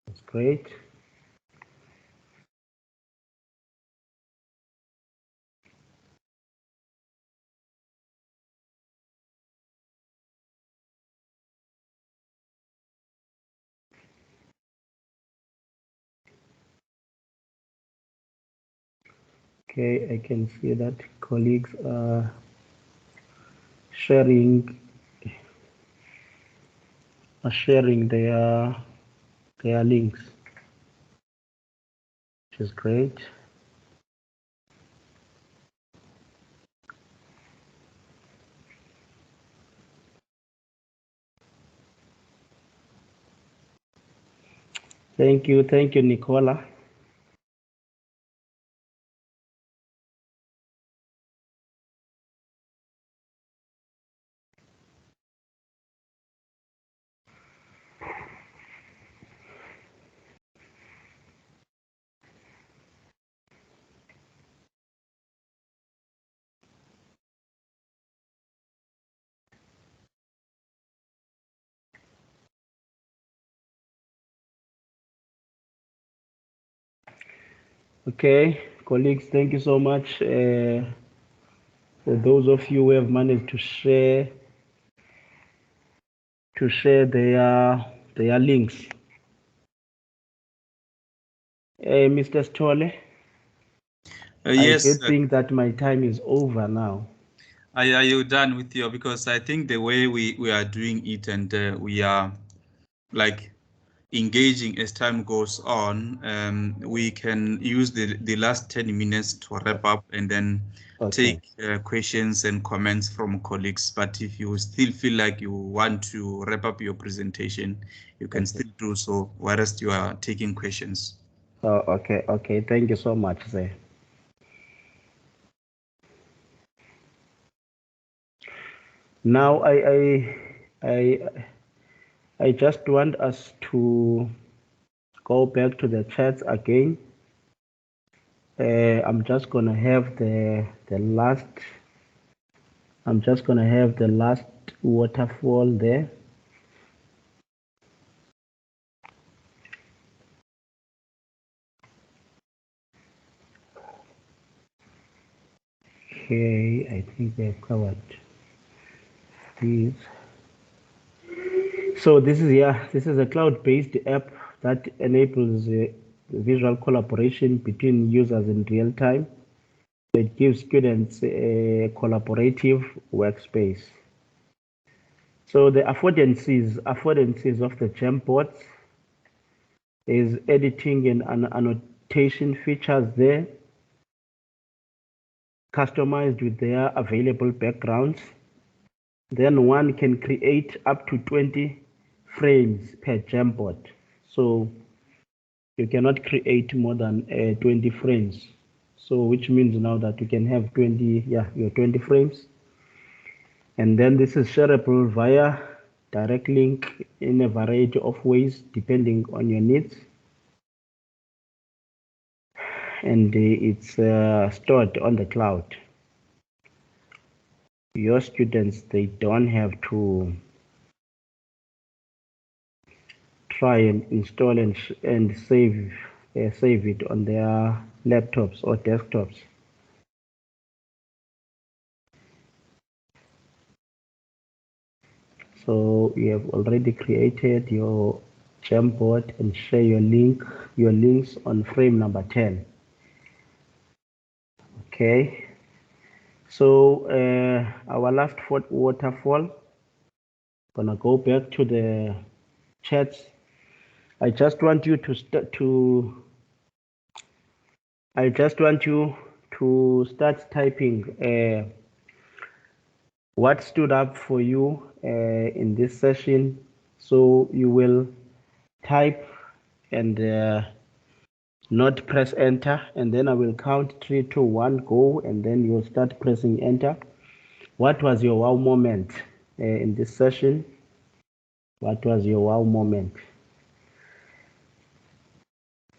That's great. Okay, I can see that colleagues are sharing their links, which is great. Thank you, Nicola. Okay, colleagues, thank you so much for those of you who have managed to share their links. Mr. Stole, Yes. I think that my time is over now. Are you done with your? Because I think the way we are doing it, and we are like engaging as time goes on, we can use the last 10 minutes to wrap up and then take questions and comments from colleagues. But if you still feel like you want to wrap up your presentation, you can still do so whilst you are taking questions. Oh, okay. Thank you so much, sir. Now I just want us to go back to the chats again. I'm just gonna have the last. I'm just gonna have the last waterfall there. Okay, I think they've covered these. So this is a cloud-based app that enables visual collaboration between users in real time. It gives students a collaborative workspace. So the affordances of the Jamboards is editing and annotation features there, customized with their available backgrounds. Then one can create up to 20 frames per Jamboard. So you cannot create more than 20 frames. So which means now that you can have 20 frames. And then this is shareable via direct link in a variety of ways depending on your needs. And it's stored on the cloud. Your students, they don't have to try and install and save it on their laptops or desktops. So you have already created your Jamboard and share your links on frame number 10. Okay. So our last waterfall, gonna go back to the chats. I just want you to start typing what stood up for you in this session. So you will type and not press enter, and then I will count 3, 2, 1, go, and then you'll start pressing enter. What was your wow moment in this session? What was your wow moment?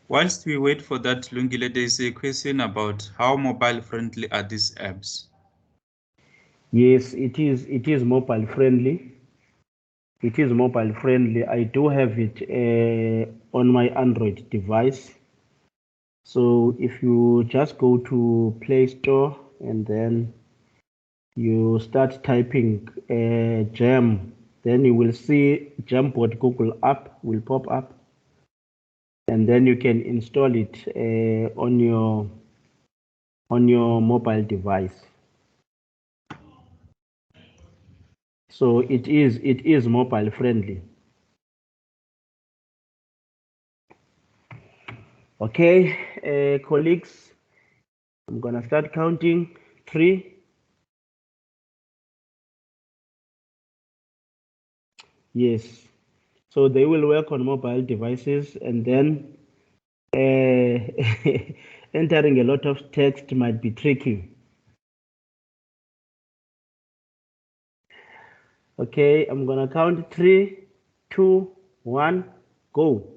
Whilst we wait for that, Lungile, there is a question about how mobile friendly are these apps? Yes, it is mobile friendly. It is mobile friendly. I do have it on my Android device. So if you just go to Play Store and then you start typing Jam, then you will see Jamboard Google app will pop up, and then you can install it on your mobile device. So it is mobile friendly. Okay, colleagues, I'm gonna start counting 3. Yes, so they will work on mobile devices, and then entering a lot of text might be tricky. Okay, I'm gonna count 3, 2, 1, go.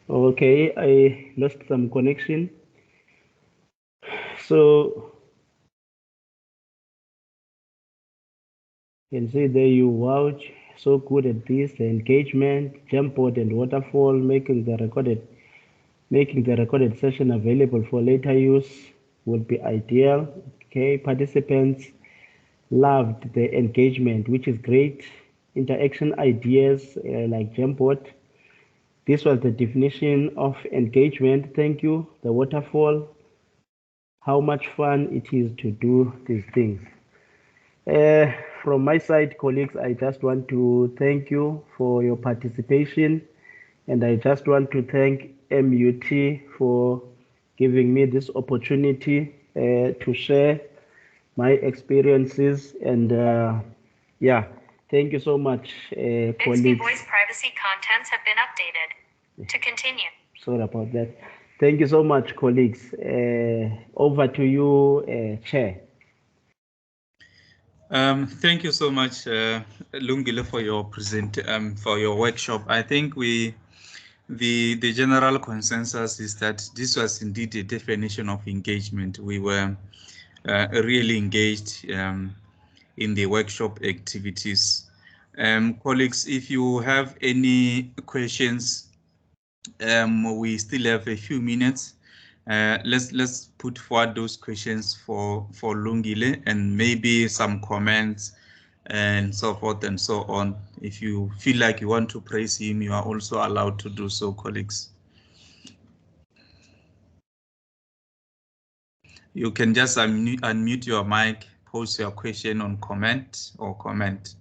Okay, I lost some connection. So you can see there you vouch so good at this, the engagement, Jamboard and waterfall, making the recorded session available for later use would be ideal. Okay, participants loved the engagement, which is great. Interaction ideas like Jamboard. This was the definition of engagement. Thank you. The waterfall. How much fun it is to do these things. From my side, colleagues, I just want to thank you for your participation, and I just want to thank MUT for giving me this opportunity to share my experiences. And yeah, thank you so much, colleagues. voice privacy contents have been updated. To continue. Sorry about that. Thank you so much, colleagues. Over to you, Chair. Thank you so much, Lungile, for your for your workshop. I think the general consensus is that this was indeed a definition of engagement. We were really engaged in the workshop activities. Colleagues, if you have any questions, we still have a few minutes. Let's put forward those questions for Lungile, and maybe some comments and so forth and so on. If you feel like you want to praise him, you are also allowed to do so, colleagues. You can just unmute your mic, post your question on comment or comment.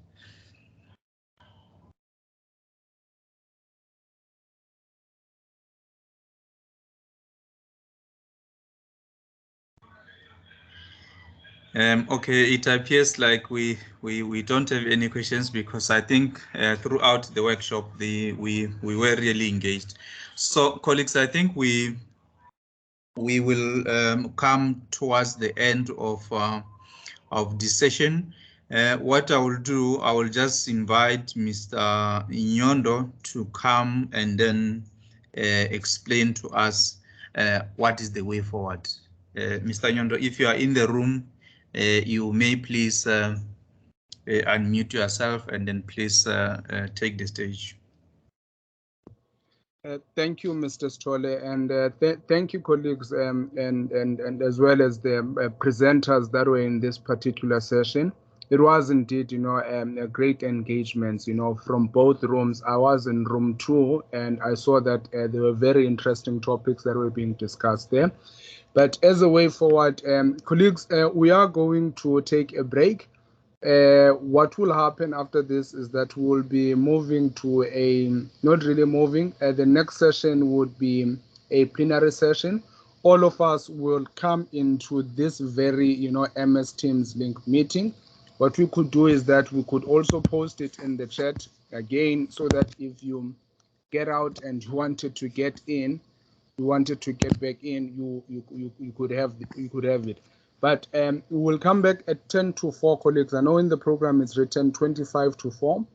Okay, it appears like we don't have any questions, because I think throughout the workshop we were really engaged. So colleagues, I think we will come towards the end of this session. What I will do, I will just invite Mr. Nyondo to come and then explain to us what is the way forward. Mr. Nyondo, if you are in the room, you may please unmute yourself and then please take the stage. Thank you, Mr. Stolle, and thank you, colleagues, and as well as the presenters that were in this particular session. It was indeed, a great engagement, from both rooms. I was in room 2, and I saw that there were very interesting topics that were being discussed there. But as a way forward, colleagues, we are going to take a break. What will happen after this is that we'll be moving to not really moving, the next session would be a plenary session. All of us will come into this very, MS Teams link meeting. What we could do is that we could also post it in the chat again, so that if you get out and you wanted to get in, you wanted to get back in, you could have it. But we will come back at 10 to 4, colleagues. I know in the program it's written 25 to 4.